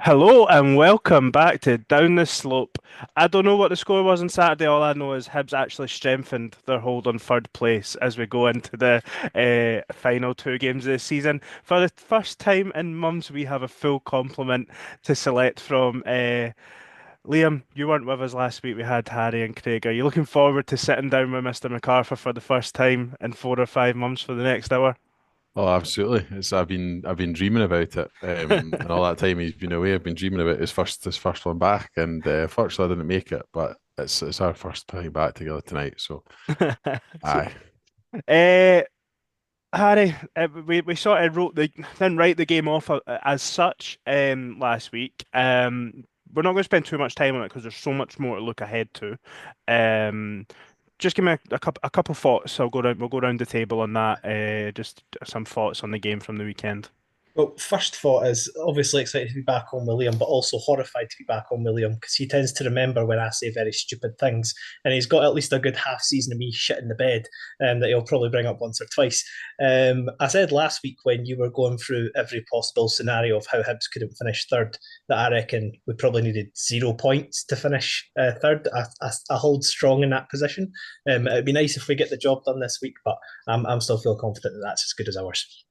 Hello and welcome back to Down the Slope. I don't know what the score was on Saturday. All I know is Hibs actually strengthened their hold on third place as we go into the final two games of the season. For the first time in months, we have a full complement to select from. Liam, you weren't with us last week. We had Harry and Craig. Are you looking forward to sitting down with Mr. MacArthur for the first time in 4 or 5 months for the next hour? Oh, absolutely. I've been dreaming about it. And all that time he's been away, I've been dreaming about his first one back, and fortunately I didn't make it. But it's our first time back together tonight. So, aye, Uh, Harry, we sort of didn't write the game off as such last week. We're not going to spend too much time on it because there's so much more to look ahead to. Um, just give me a couple thoughts. We'll go around the table on that. Just some thoughts on the game from the weekend. Well, first thought is obviously excited to be back on William, but also horrified to be back on William because he tends to remember when I say very stupid things, and he's got at least a good half season of me shit in the bed that he'll probably bring up once or twice. I said last week when you were going through every possible scenario of how Hibs couldn't finish third that I reckon we probably needed 0 points to finish third. I hold strong in that position. It'd be nice if we get the job done this week, but I'm still feel confident that that's as good as ours.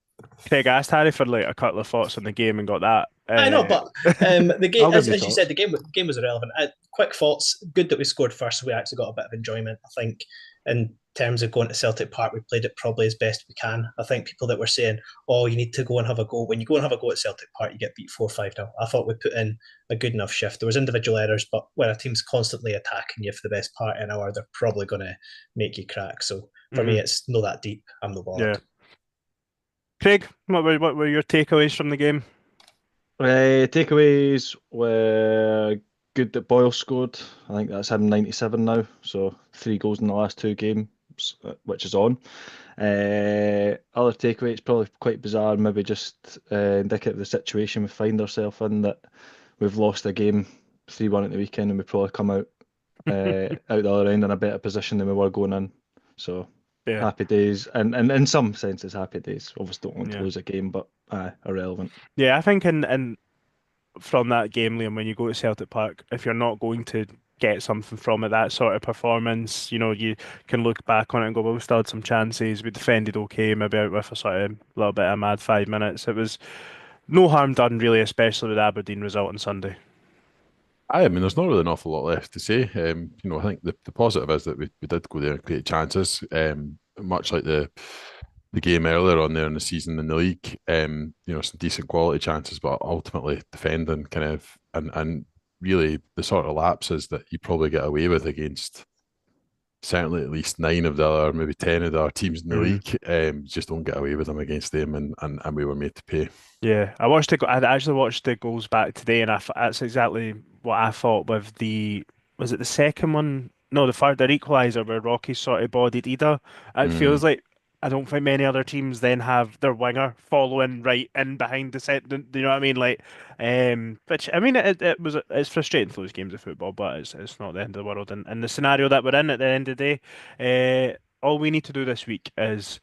Craig asked Harry for like a couple of thoughts on the game and got that. I know, but the game, I'll give as, you as you said, thoughts. the game was irrelevant. Quick thoughts. Good that we scored first, so we actually got a bit of enjoyment. I think in terms of going to Celtic Park, we played it probably as best we can. I think people that were saying, "Oh, you need to go and have a go." When you go and have a go at Celtic Park, you get beat 4-5 now. I thought we put in a good enough shift. There was individual errors, but when a team's constantly attacking you for the best part of an hour, they're probably going to make you crack. So for me, Mhm. it's not that deep. I'm not Yeah. bothered. Craig, what were your takeaways from the game? Takeaways were good that Boyle scored. I think that's him 97 now, so 3 goals in the last 2 games, which is on. Other takeaway, it's probably quite bizarre, maybe just indicative of the situation we find ourselves in, that we've lost a game 3-1 at the weekend and we probably come out the other end in a better position than we were going in. So Yeah, happy days, and in some senses happy days. Obviously don't want to yeah. lose a game, but irrelevant. Yeah, I think in from that game, Liam, when you go to Celtic Park, if you're not going to get something from it, that sort of performance, you can look back on it and go, well, we still had some chances. We defended okay, maybe out with a sort of little bit of a mad 5 minutes. It was no harm done, really, especially with the Aberdeen result on Sunday. I mean, there's not really an awful lot left to say. I think the positive is that we did go there and create chances. Much like the game earlier on there in the season in the league. Some decent quality chances, but ultimately defending kind of and really the sort of lapses that you probably get away with against certainly at least nine of the other, maybe 10 of the other teams in the Mm. league. Just don't get away with them against them, and we were made to pay. Yeah, I actually watched the goals back today, and that's exactly what I thought with was it the second one? No, the third, their equaliser where Rocky sort of bodied Ida. It Mm. feels like I don't think many other teams then have their winger following right in behind the set. Do you know what I mean? Like, which I mean, it's frustrating for those games of football, but it's not the end of the world. And in the scenario that we're in at the end of the day, all we need to do this week is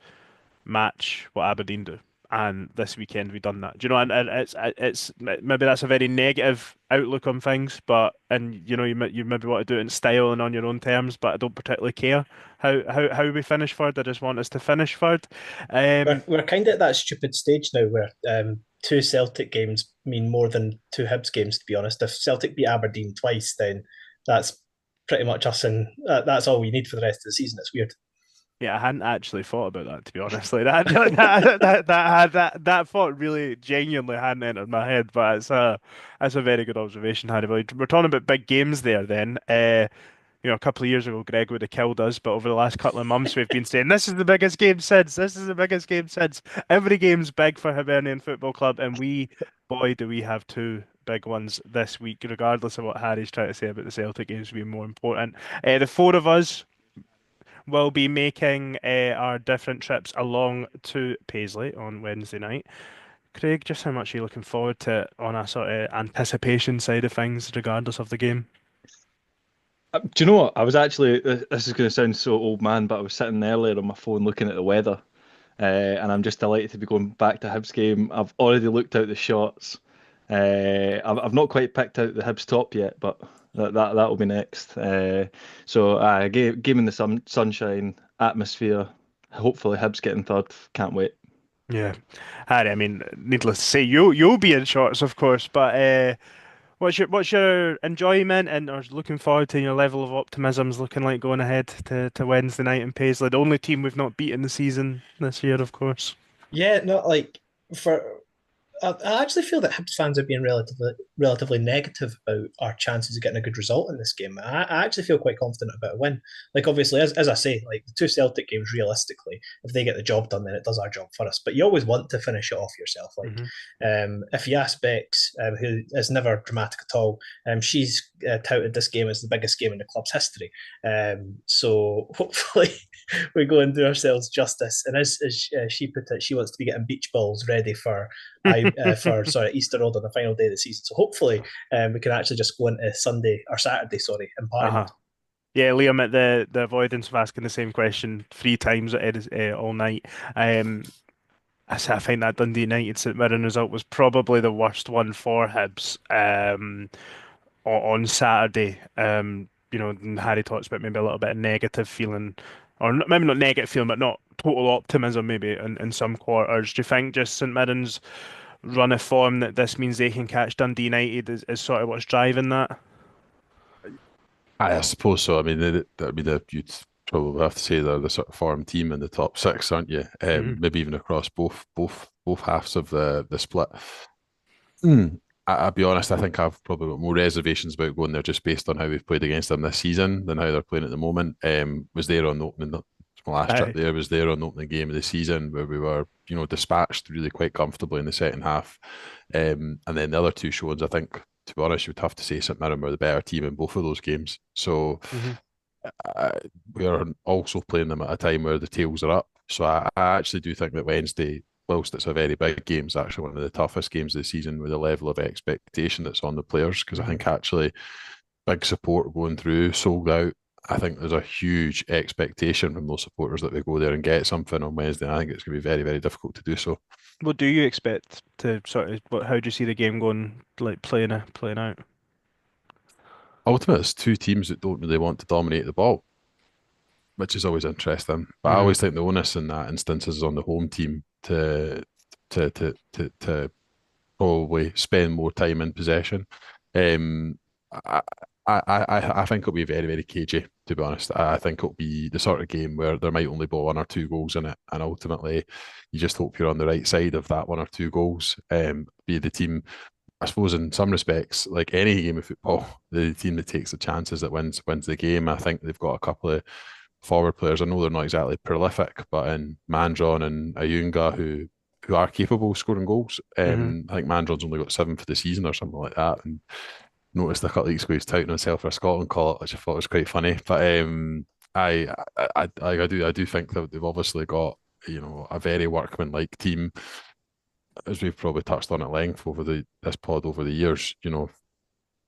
match what Aberdeen do. And this weekend we done that. Do you know? And it's maybe that's a very negative outlook on things, but you maybe want to do it in style and on your own terms, but I don't particularly care how we finish third. I just want us to finish third. We're, Um, we're kind of at that stupid stage now where two Celtic games mean more than two Hibs games, to be honest. If Celtic beat Aberdeen twice, then that's pretty much us, and that's all we need for the rest of the season. It's weird. yeah, I hadn't actually thought about that to be honest. Like that thought really genuinely hadn't entered my head, but it's a very good observation, Harry. We're talking about big games there then. A couple of years ago, Greg would have killed us, but over the last couple of months, we've been saying this is the biggest game since. This is the biggest game since. Every game's big for Hibernian Football Club, and boy, do we have two big ones this week, regardless of what Harry's trying to say about the Celtic games being more important. The four of us will be making our different trips along to Paisley on Wednesday night. Craig, just how much are you looking forward to on a sort of anticipation side of things, regardless of the game? Do you know what? I was actually, this is going to sound so old man, but I was sitting earlier on my phone looking at the weather, and I'm just delighted to be going back to Hibs game. I've already looked out the shots. I've not quite picked out the Hibs top yet, but that'll be next. Game in the sunshine, atmosphere. Hopefully, Hibs getting third. Can't wait. Yeah, Harry. I mean, needless to say, you'll be in shorts, of course. But what's your enjoyment and or looking forward to your level of optimism's looking like going ahead to Wednesday night in Paisley, the only team we've not beaten the season this year, of course. Yeah, no, like for I actually feel that Hibs fans are being relatively negative about our chances of getting a good result in this game. I actually feel quite confident about a win. Like obviously, as I say, like the two Celtic games, realistically, if they get the job done, then it does our job for us. But you always want to finish it off yourself. Like Hmm. if you ask Bex, who is never dramatic at all, she's touted this game as the biggest game in the club's history. So hopefully we go and do ourselves justice. And as she put it, she wants to be getting beach balls ready for Easter Road on the final day of the season. So hopefully we can actually just go into Sunday or Saturday, sorry, in party Uh-huh. mode. Yeah, Liam, at the avoidance of asking the same question 3 times all night. Um, I find that Dundee United St Mirren result was probably the worst one for Hibs. On Saturday. And Harry talks about maybe a little bit of negative feeling, or maybe not negative feeling, but not total optimism maybe in some quarters. Do you think just St Mirren's run of form that this means they can catch Dundee United is sort of what's driving that? I suppose so. I mean, you'd probably have to say they're the sort of form team in the top six, aren't you? Hmm. Maybe even across both halves of the split. Hmm. I'll be honest, I think I've probably got more reservations about going there just based on how we've played against them this season than how they're playing at the moment. Was there on the opening, my last trip Aye. there was there on the opening game of the season where we were, dispatched really quite comfortably in the second half. And then the other two showings, I think, to be honest, you would have to say St Mirren were the better team in both of those games. So Hmm. uh, we are also playing them at a time where the tails are up. So I actually do think that Wednesday, whilst it's a very big game, is actually one of the toughest games of the season with the level of expectation that's on the players. Because I Hmm. think actually big support going through, sold out. I think there's a huge expectation from those supporters that we go there and get something on Wednesday. And I think it's going to be very, very difficult to do so. What do you expect to sort of? How do you see the game going, like playing out? Ultimately, it's two teams that don't really want to dominate the ball, which is always interesting. But I Hmm. always think the onus in that instance is on the home team to probably spend more time in possession. Um, I, I think it'll be very, very cagey, to be honest. I think it'll be the sort of game where there might only be one or two goals in it, and ultimately, you just hope you're on the right side of that one or two goals. Be the team, I suppose, in some respects, like any game of football, the team that takes the chances that wins the game. I think they've got a couple of forward players. I know they're not exactly prolific, but in Mandron and Ayunga, who are capable of scoring goals. Hmm. I think Mandron's only got 7 for the season or something like that. And noticed a couple of weeks ago he's touting himself for a Scotland call, which I thought was quite funny. But I do think that they've obviously got a very workmanlike team, as we've probably touched on at length over this pod over the years.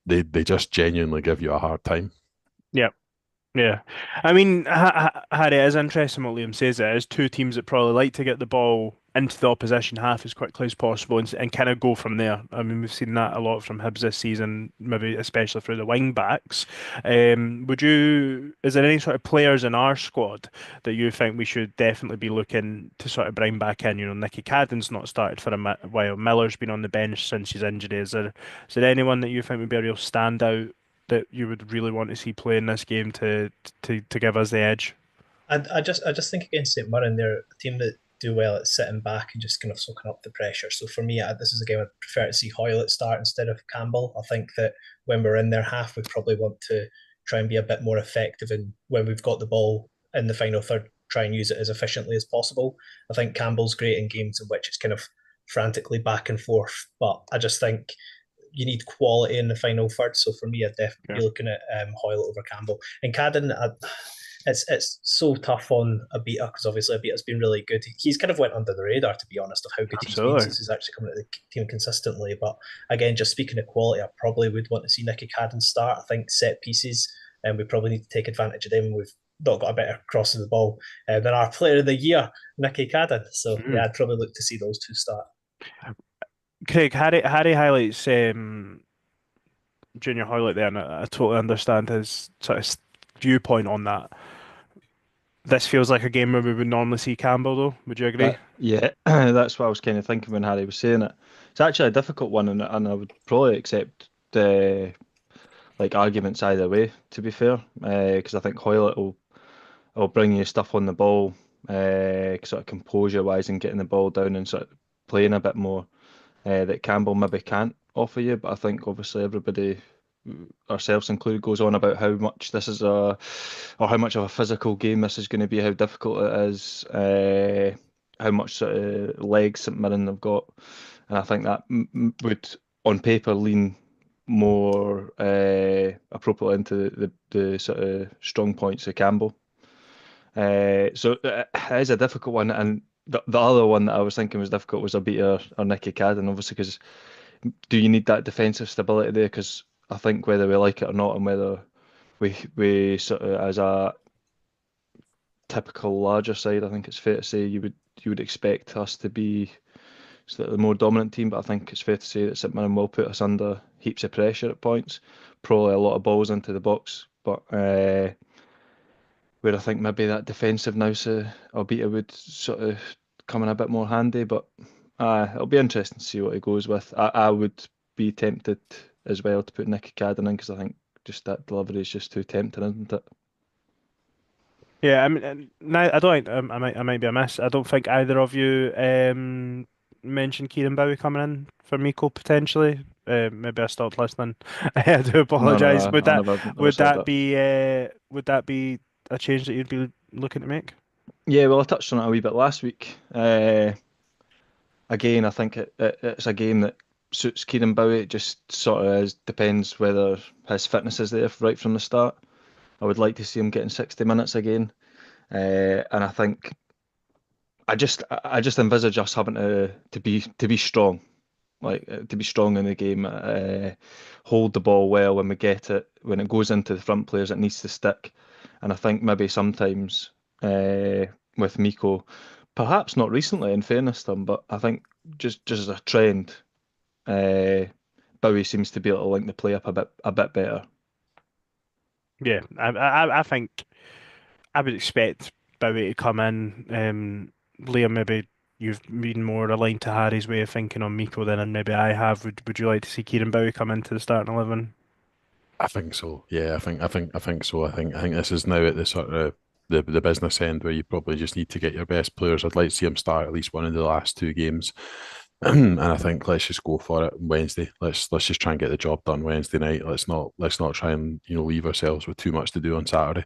They just genuinely give you a hard time. Yeah. Yeah, I mean, Harry, it is interesting what Liam says. It is two teams that probably like to get the ball into the opposition half as quickly as possible and kind of go from there. I mean, we've seen that a lot from Hibs this season, maybe especially through the wing backs. Is there any sort of players in our squad that you think we should definitely be looking to sort of bring back in? Nicky Cadden's not started for a while. Miller's been on the bench since his injury. Is there anyone that you think would be a real standout that you would really want to see play in this game to give us the edge? I just think against St Mirren, they're a team that do well at sitting back and just kind of soaking up the pressure. So for me, this is a game I'd prefer to see Hoylett start instead of Campbell. I think that when we're in their half, we probably want to try and be a bit more effective, and when we've got the ball in the final third, try and use it as efficiently as possible. I think Campbell's great in games in which it's kind of frantically back and forth, but I just think you need quality in the final third. So for me, I'd definitely Yeah, be looking at Hoyle over Campbell. And Cadden, it's so tough on Abita because obviously Abita's been really good. He's kind of went under the radar, to be honest, of how good he's been absolutely. since he's actually coming to the team consistently. But again, just speaking of quality, I probably would want to see Nicky Cadden start. I think set pieces, and we probably need to take advantage of them. We've not got a better cross of the ball than our player of the year, Nicky Cadden. So Mhm. yeah, I'd probably look to see those two start. Craig, Harry highlights Junior Hoylett there, and I totally understand his sort of viewpoint on that. This feels like a game where we would normally see Campbell, though. Would you agree? That yeah, that's what I was kind of thinking when Harry was saying it. It's actually a difficult one, and I would probably accept the like arguments either way. To be fair, because I think Hoylett will bring you stuff on the ball, sort of composure wise, and getting the ball down and sort of playing a bit more that Campbell maybe can't offer you. But I think obviously everybody, ourselves included, goes on about how much this is or how much of a physical game this is going to be, how difficult it is, how much sort of legs St Mirren have got, and I think that would, on paper, lean more appropriately into the sort of strong points of Campbell. So it is a difficult one, and the other one that I was thinking was difficult was Abita or Nicky Cadden, obviously, because do you need that defensive stability there? Because I think whether we like it or not, and whether we sort of as a typical larger side, I think it's fair to say you would expect us to be sort of the more dominant team, but I think it's fair to say that St Mirren will put us under heaps of pressure at points, probably a lot of balls into the box, but where I think maybe that defensive nous Albita would sort of come in a bit more handy, but it'll be interesting to see what he goes with. I would be tempted as well to put Nicky Cadden in because I think just that delivery is just too tempting, isn't it? Yeah, I mean, I don't think I might be amiss. I don't think either of you mentioned Kieran Bowie coming in for Miko potentially. Maybe I stopped listening. I do No, no, apologise. Would I that never would said that that. be a change that you'd be looking to make? Yeah, well, I touched on it a wee bit last week. Again, I think it's a game that suits Kieran Bowie. It just sort of depends whether his fitness is there right from the start. I would like to see him getting 60 minutes again. And I think I just envisage us having to be strong, like to be strong in the game, hold the ball well when we get it, when it goes into the front players, it needs to stick. And I think maybe sometimes with Miko, perhaps not recently, in fairness to him, but I think just as a trend, uh, Bowie seems to be able to link the play up a bit better. Yeah, I think I would expect Bowie to come in. Liam, maybe you've been more aligned to Harry's way of thinking on Miko than maybe I have. Would you like to see Kieran Bowie come into the starting 11? I think so. Yeah, I think so. I think this is now at the sort of the business end where you probably just need to get your best players. I'd like to see him start at least one of the last two games. And I think let's just go for it Wednesday. Let's just try and get the job done Wednesday night. Let's not try and leave ourselves with too much to do on Saturday.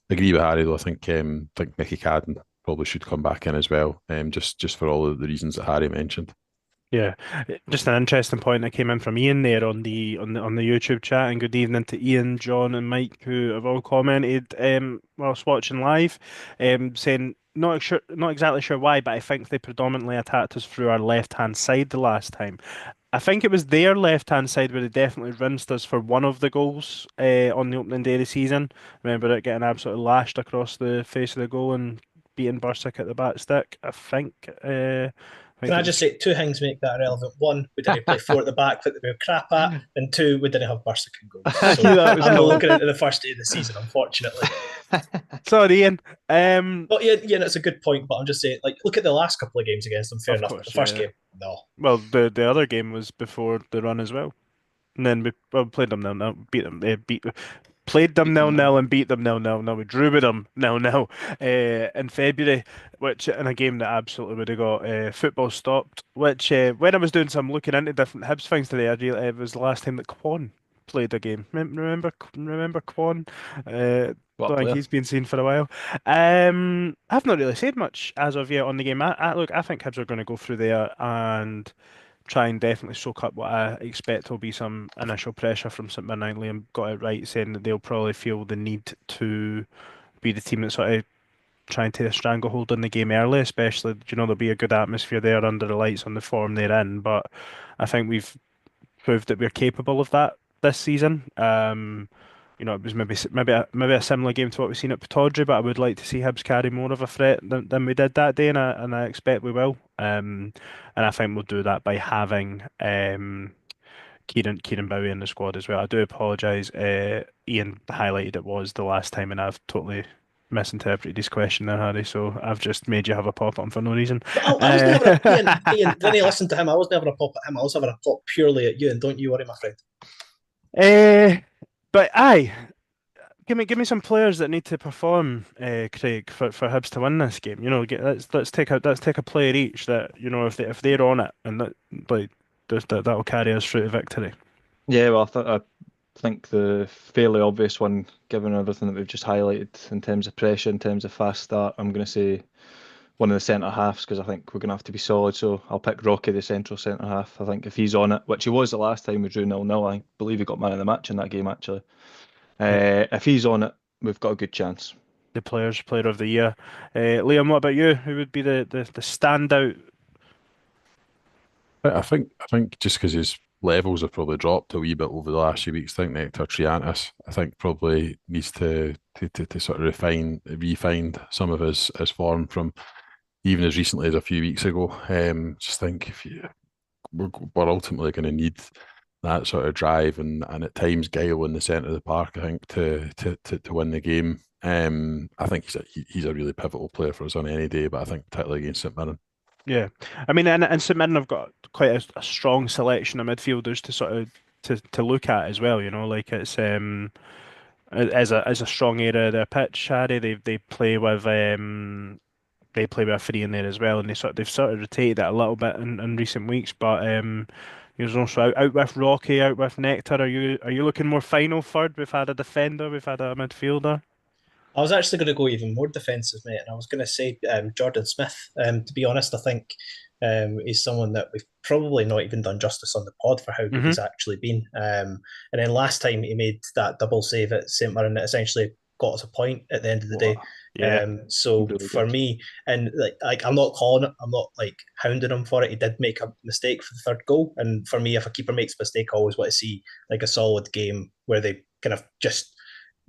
I agree with Harry though. I think Nicky Cadden probably should come back in as well. Just for all of the reasons that Harry mentioned. Yeah, just an interesting point that came in from Ian there on the YouTube chat. And good evening to Ian, John, and Mike who have all commented whilst watching live, saying not exactly sure why, but I think they predominantly attacked us through our left hand side the last time. I think it was their left hand side where they definitely rinsed us for one of the goals on the opening day of the season. Remember it getting absolutely lashed across the face of the goal and beating Bursick at the back stick. I Can think I it just was. say two things make that irrelevant? One, we didn't play four at the back that we were crap at, and two, we didn't have Bursick in goals. I So knew that was I'm not coming. looking into the first day of the season, unfortunately. Sorry, Ian. But yeah, that's a good point. But I'm just saying, like, look at the last couple of games against them. Fair Of enough, but the course, yeah, first yeah. game, no. Well, the other game was before the run as well, and then we played them 0-0, beat them, played them Beat them 0-0 now. and beat them 0-0. Now we drew with them 0-0 in February, which in a game that absolutely would have got football stopped. Which when I was doing some looking into different Hibs things today, I realized it was the last time that Kwon played a game. Remember Kwon? What a Don't think player. he's been seen for a while. I've not really said much as of yet on the game. Look, I think Hibs are going to go through there and try and definitely soak up what I expect will be some initial pressure from St Mirren. Liam got it right, saying that they'll probably feel the need to be the team that sort of try and take a stranglehold on the game early, especially, there'll be a good atmosphere there under the lights on the form they're in. But I think we've proved that we're capable of that this season. it was maybe a similar game to what we've seen at Pittodrie, but I would like to see Hibs carry more of a threat than we did that day, and I expect we will. And I think we'll do that by having Kieran Bowie in the squad as well. I do apologise. Ian highlighted it was the last time, and I've totally misinterpreted his question there, Harry. So I've just made you have a pop on for no reason. I wasn't having a Ian, didn't listen to him. I wasn't having a pop at him. I was having a pop purely at you, and don't you worry, my friend. But aye, give me some players that need to perform, Craig, for Hibs to win this game. Let's take a player each that if they're on it, and that'll carry us through to victory. Yeah, well, I think the fairly obvious one, given everything that we've just highlighted in terms of pressure, in terms of fast start, I'm going to say one of the centre halves, because I think we're going to have to be solid. So I'll pick Rocky, the central centre half. I think if he's on it, which he was the last time we drew 0-0, I believe he got man of the match in that game actually. If he's on it, we've got a good chance. The player of the year. Liam, what about you? Who would be the standout? I think just because his levels have probably dropped a wee bit over the last few weeks, I think Nectar Triantis, I think probably needs to sort of refine some of his form from even as recently as a few weeks ago. Just think we're ultimately going to need that sort of drive and at times guile in the centre of the park, I think, to win the game. I think he's a really pivotal player for us on any day, but I think particularly against St Mirren. Yeah, I mean, and St Mirren have got quite a strong selection of midfielders to sort of to look at as well. Like it's as a strong area of their pitch, Harry. They play with a three in there as well, and they've sort of rotated it a little bit in recent weeks. But there's also out with Rocky, out with Nectar. Are you looking more final third? We've had a defender, we've had a midfielder. I was actually going to go even more defensive, mate, and I was going to say Jordan Smith. To be honest, I think he's someone that we've probably not even done justice on the pod for how good he's actually been. And then last time he made that double save at St Mirren that essentially got us a point at the end of the day. Yeah. So really for me, and like I'm not calling it, I'm not like hounding him for it. He did make a mistake for the third goal, and for me, if a keeper makes a mistake, I always want to see like a solid game where they kind of just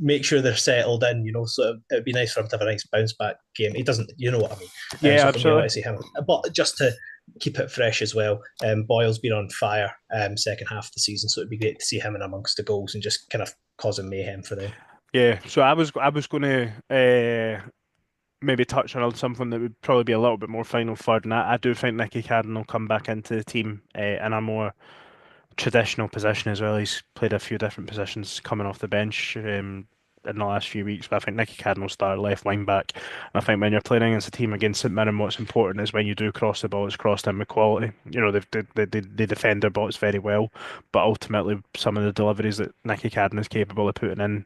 make sure they're settled in, so it'd be nice for him to have a nice bounce back game. He doesn't, you know what I mean? Yeah, so absolutely. To see him. But just to keep it fresh as well, Boyle's been on fire second half of the season, so it'd be great to see him in amongst the goals and just kind of causing mayhem for them. Yeah, so I was going to maybe touch on something that would probably be a little bit more final third, and I do think Nicky Cadden will come back into the team in a more traditional position as well. He's played a few different positions coming off the bench in the last few weeks, but I think Nicky Cadden will start left wing back. And I think when you're playing against a team against St Mirren, what's important is when you do cross the ball, it's crossed in with quality. They defend their bots very well, but ultimately some of the deliveries that Nicky Cadden is capable of putting in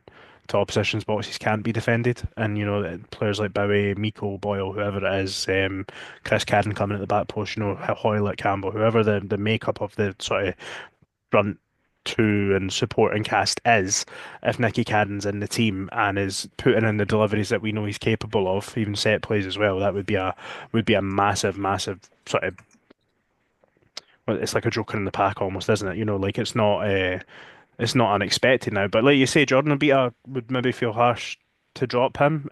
to opposition's boxes can't be defended. And players like Bowie, Miko, Boyle, whoever it is, Chris Cadden coming at the back post, Hoylett, Campbell, whoever the makeup of the sort of front two and supporting cast is, if Nicky Cadden's in the team and is putting in the deliveries that we know he's capable of, even set plays as well, that would be a massive sort of, well, it's like a joker in the pack almost, isn't it? Like it's not unexpected now. But like you say, Jordan would maybe feel harsh to drop him.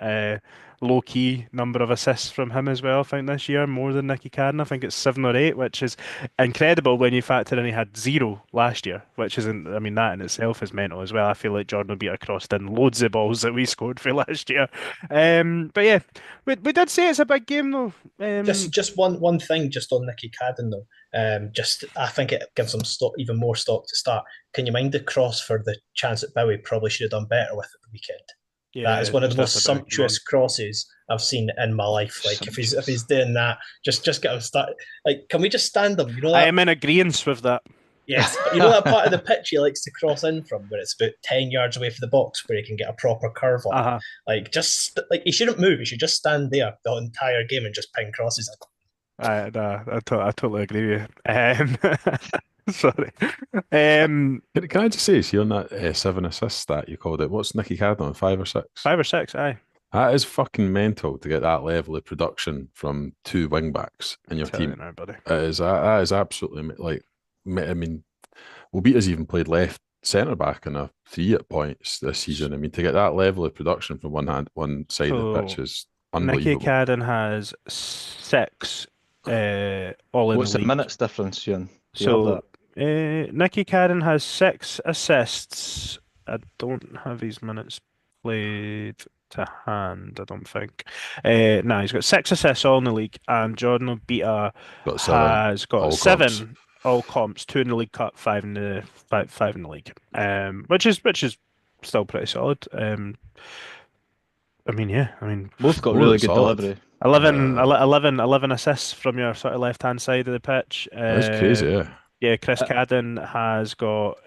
Low key number of assists from him as well, I think, this year, more than Nicky Cadden. I think it's 7 or 8, which is incredible when you factor in he had 0 last year, which isn't, I mean, that in itself is mental as well. I feel like Jordan will be across in loads of balls that we scored for last year. But yeah, we did say it's a big game though. Just one thing just on Nicky Cadden though. I think it gives him even more stock to start. Can you mind the cross for the chance that Bowie probably should have done better with at the weekend? Yeah, that is one of the most sumptuous crosses I've seen in my life. Like if he's doing that, just get him started. Like, can we just stand him? I am in agreement with that. Yes, but that part of the pitch he likes to cross in from, where it's about 10 yards away from the box, where he can get a proper curve on. Like he shouldn't move. He should just stand there the entire game and just ping crosses in. I totally agree with you. Sorry. Can I just say, see on that 7 assist stat you called it, what's Nicky Cadden on, 5 or 6? 5 or 6, aye. That is fucking mental to get that level of production from 2 wing backs in your team. Now, buddy. That is absolutely, like, I mean, Will Beaters even played left centre back and a 3 at points this season. I mean, to get that level of production from one side of the pitch So is Nicky unbelievable. Cadden has 6 all in What's the the league. minutes difference, Ian? Do you have So that? Nicky Cadden has 6 assists. I don't have his minutes played to hand, I don't think. No, he's got 6 assists all in the league, and Jordan Obita Got 7 has got all comps. 7 all comps, 2 in the League Cup, 5 in the five in the league. Which is still pretty solid. I mean, yeah, I mean, Both got More really than good solid. delivery. 11, Uh, 11, 11 assists from your sort of left-hand side of the pitch. That's crazy, yeah. Yeah, Chris Uh, Cadden has got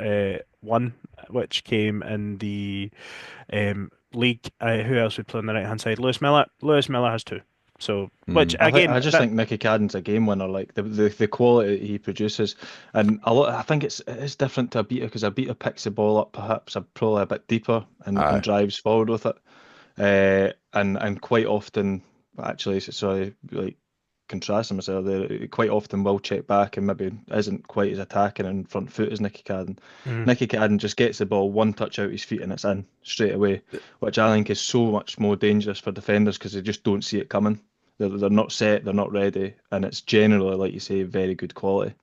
1, which came in the league. Who else would play on the right-hand side? Lewis Miller. Lewis Miller has 2. So, which Mm. again, I just think Nicky Cadden's a game winner. Like the quality he produces, and a lot. I think it's different to Abita because Abita picks the ball up perhaps probably a bit deeper and Aye. drives forward with it. And quite often, actually, sorry, like contrasting myself there, quite often will check back and maybe isn't quite as attacking and front foot as Nicky Cadden. Mhm. Nicky Cadden just gets the ball one touch out his feet and it's in straight away, which I think is so much more dangerous for defenders because they just don't see it coming. They're not set, they're not ready, and it's generally, like you say, very good quality.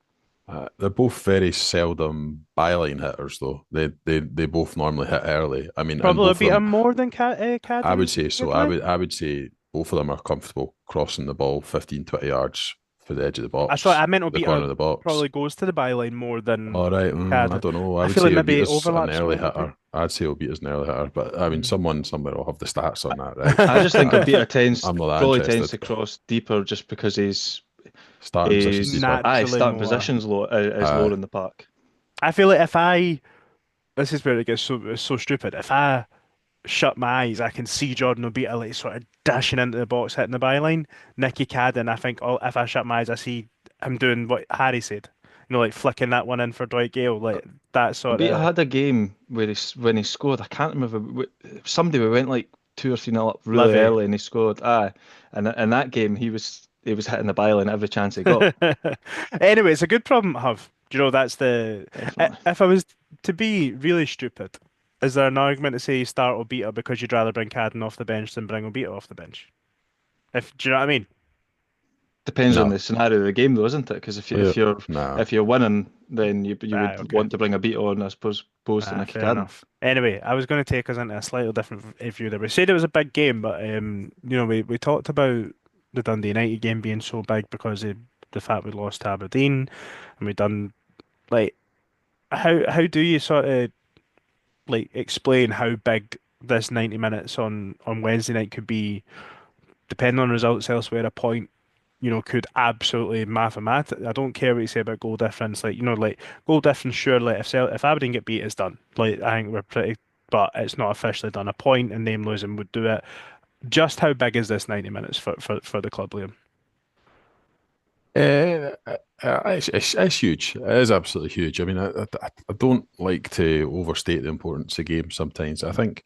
They're both very seldom byline hitters, though. They both normally hit early. I mean, and Probably both of beat him them, more than I Cadden, would say so. would I we? would I would say both of them are comfortable crossing the ball 15, 20 yards for the edge of the That's what box, I meant. the corner Obita of the box. probably goes to the byline more than All right, I Cadden. don't know. I I would feel like say maybe Obita's an overlaps a early little bit. hitter. I'd say Obita's an early hitter, but I mean, Mm. someone somewhere will have the stats on that, right? I just think Abita I'm not that probably tends interested. to cross deeper just because Starting positions his deeper. Naturally starting more. positions is Uh, lower in the park. I feel like this is where it gets so stupid. If I shut my eyes, I can see Jordan Obita like sort of dashing into the box, hitting the byline. Nicky Cadden, I think, if I shut my eyes, I see him doing what Harry said. Like flicking that one in for Dwight Gale, like that sort Abita of. had a game where when he scored, I can't remember somebody we went like 2 or 3 nil up really Levy. early and he scored. And in that game he was hitting the byline every chance he got. Anyway, it's a good problem to have. Do you know that's the. Definitely. If I was to be really stupid, is there an argument to say you start Obita because you'd rather bring Cadden off the bench than bring Obita off the bench? Do you know what I mean? Depends on no, the scenario of the game, though, isn't it? Because yeah, no. if you're winning, then you Right, would okay. want to bring a beat on, I suppose, opposed to Nicky Fair Cadden. enough. Anyway, I was going to take us into a slightly different view there. We said it was a big game, but we talked about the Dundee United game being so big because of the fact we lost to Aberdeen, and we done like how do you sort of like explain how big this 90 minutes on Wednesday night could be, depending on results elsewhere, a point. Could absolutely mathematically. I don't care what you say about goal difference. Like goal difference. Surely, if Aberdeen get beat, it's done. Like I think we're pretty, but it's not officially done. A point and them losing would do it. Just how big is this 90 minutes for the club, Liam? It's huge. It is absolutely huge. I mean, I don't like to overstate the importance of games sometimes. I think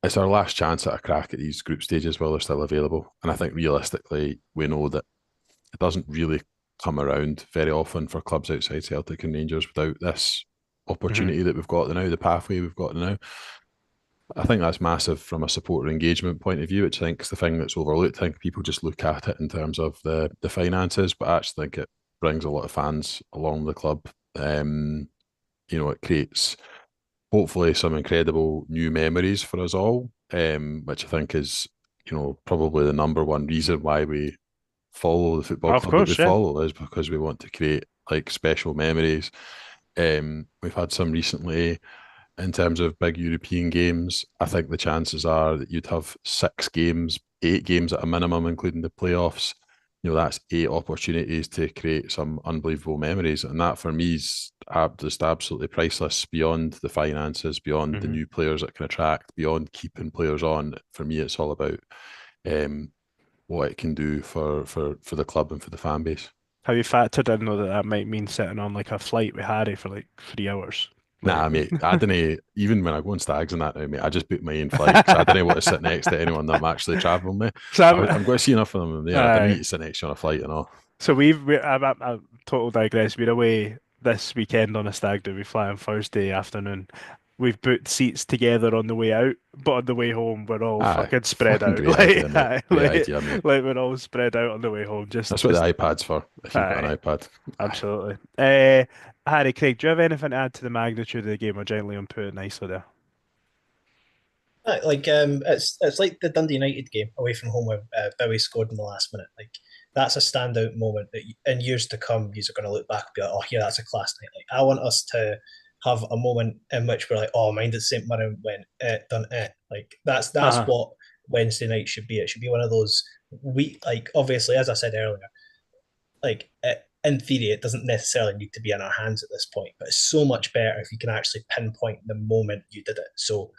it's our last chance at a crack at these group stages while they're still available. And I think realistically, we know that it doesn't really come around very often for clubs outside Celtic and Rangers without this opportunity that we've got now, the pathway we've got now. I think that's massive from a supporter engagement point of view, which I think is the thing that's overlooked. I think people just look at it in terms of the finances, but I actually think it brings a lot of fans along the club. It creates hopefully some incredible new memories for us all, which I think is, probably the number one reason why we follow the football Of club that we course, yeah. follow, is because we want to create like special memories. We've had some recently in terms of big European games. I think the chances are that you'd have 6 games, 8 games at a minimum, including the playoffs. That's 8 opportunities to create some unbelievable memories. And that for me is just absolutely priceless, beyond the finances, beyond the new players it can attract, beyond keeping players on. For me, it's all about what it can do for the club and for the fan base. Have you factored in though that might mean sitting on like a flight with Harry for like 3 hours? Nah, mate, I didn't. Even when I go on stags and that now, mate, I just book my own flight because I didn't want to sit next to anyone that I'm actually travelling with. So I'm going to see enough of them there. I didn't need to sit next to you on a flight and all. So I'm total digress. We're away this weekend on a stag do. We fly on Thursday afternoon. We've booked seats together on the way out, but on the way home we're all fucking spread fucking out. great idea, mate. Great Like, idea, mate. like we're all spread out on the way home. That's what the iPad's for, if you've got Aye, an iPad. absolutely. Harry, Craig, do you have anything to add to the magnitude of the game, or gently on put it nicely there? It's like the Dundee United game away from home where Bowie scored in the last minute. Like that's a standout moment that in years to come, you're going to look back and be like, oh, yeah, that's a class night. Like I want us to have a moment in which we're like, oh, mind that St Mirren went done it. Like that's what Wednesday night should be. It should be one of those like obviously, as I said earlier, like in theory, it doesn't necessarily need to be in our hands at this point, but it's so much better if you can actually pinpoint the moment you did it. So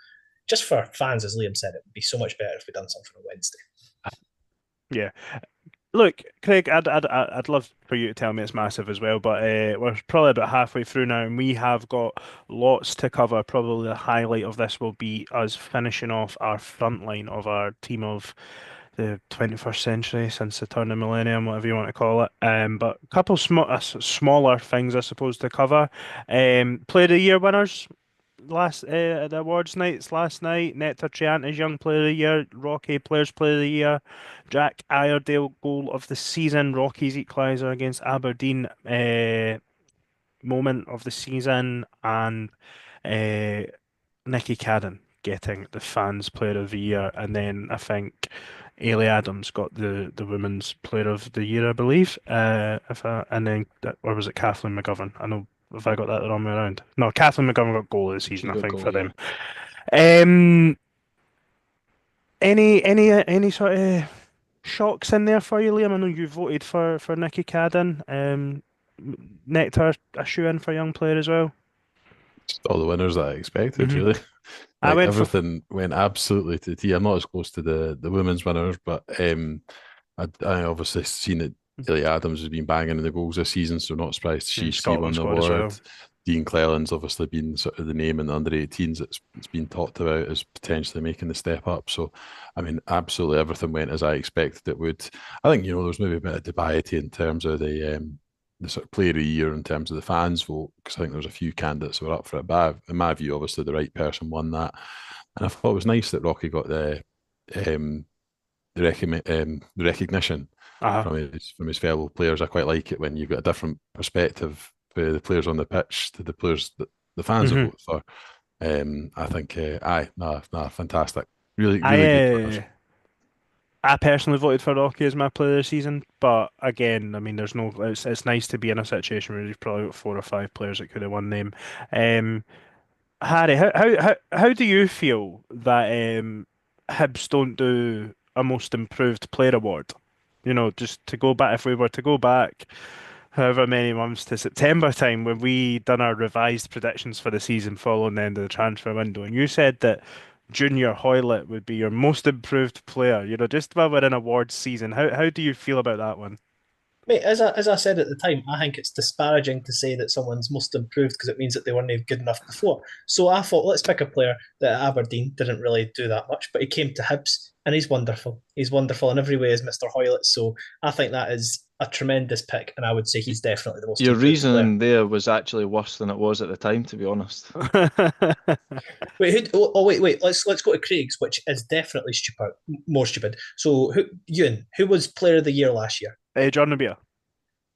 just for fans, as Liam said, it would be so much better if we'd done something on Wednesday. Yeah. Look, Craig, I'd love for you to tell me it's massive as well, but we're probably about halfway through now, and we have got lots to cover. Probably the highlight of this will be us finishing off our front line of our team of the 21st century, since the turn of millennium, whatever you want to call it. But a couple smaller things, I suppose, to cover. Player of the Year winners at the awards nights last night. Nectar Trianta's Young Player of the Year, Rocky Players Player of the Year, Jack Iredale Goal of the Season, Rocky's equaliser against Aberdeen moment of the season, and Nicky Cadden getting the Fans Player of the Year, and then I think Ailey Adams got the Women's Player of the Year, I believe. And then or was it Kathleen McGovern? I know. Have I got that the wrong way around? No, Kathleen McGovern got goal of the season, I think, for them. Any sort of shocks in there for you, Liam? I know you voted for Nicky Cadden. Nectar a shoe-in for young player as well. Just all the winners that I expected, really. I went everything went absolutely to the T. I'm not as close to the women's winners, but I obviously seen that Ailey Adams has been banging in the goals this season, so not surprised she won the award. Well. Dean Cleland's obviously been sort of the name in the under 18s it's been talked about as potentially making the step up. So, I mean, absolutely everything went as I expected it would. I think, there's maybe a bit of debate in terms of the sort of player of the year in terms of the fans vote, because I think there was a few candidates who were up for it. But in my view, obviously the right person won that. And I thought it was nice that Rocky got the recognition from his fellow players. I quite like it when you've got a different perspective for the players on the pitch to the players that the fans have voted for. I think, fantastic. Really good players. I personally voted for Rocky as my player of the season, but again, I mean, it's nice to be in a situation where you've probably got 4 or 5 players that could have won them. Harry, how do you feel that Hibs don't do a most improved player award? Just to go back, if we were to go back however many months to September time when we done our revised predictions for the season following the end of the transfer window, and you said that Junior Hoylett would be your most improved player, just while we're in awards season. How do you feel about that one? Mate, as I said at the time, I think it's disparaging to say that someone's most improved because it means that they weren't good enough before. So I thought, let's pick a player that at Aberdeen didn't really do that much, but he came to Hibs and he's wonderful. He's wonderful in every way as Mr. Hoylett. So I think that is a tremendous pick, and I would say he's definitely the most. Your reasoning there was actually worse than it was at the time, to be honest. Wait. Let's go to Craig's, which is definitely more stupid. So, Ewan, who was Player of the Year last year? John Nabia.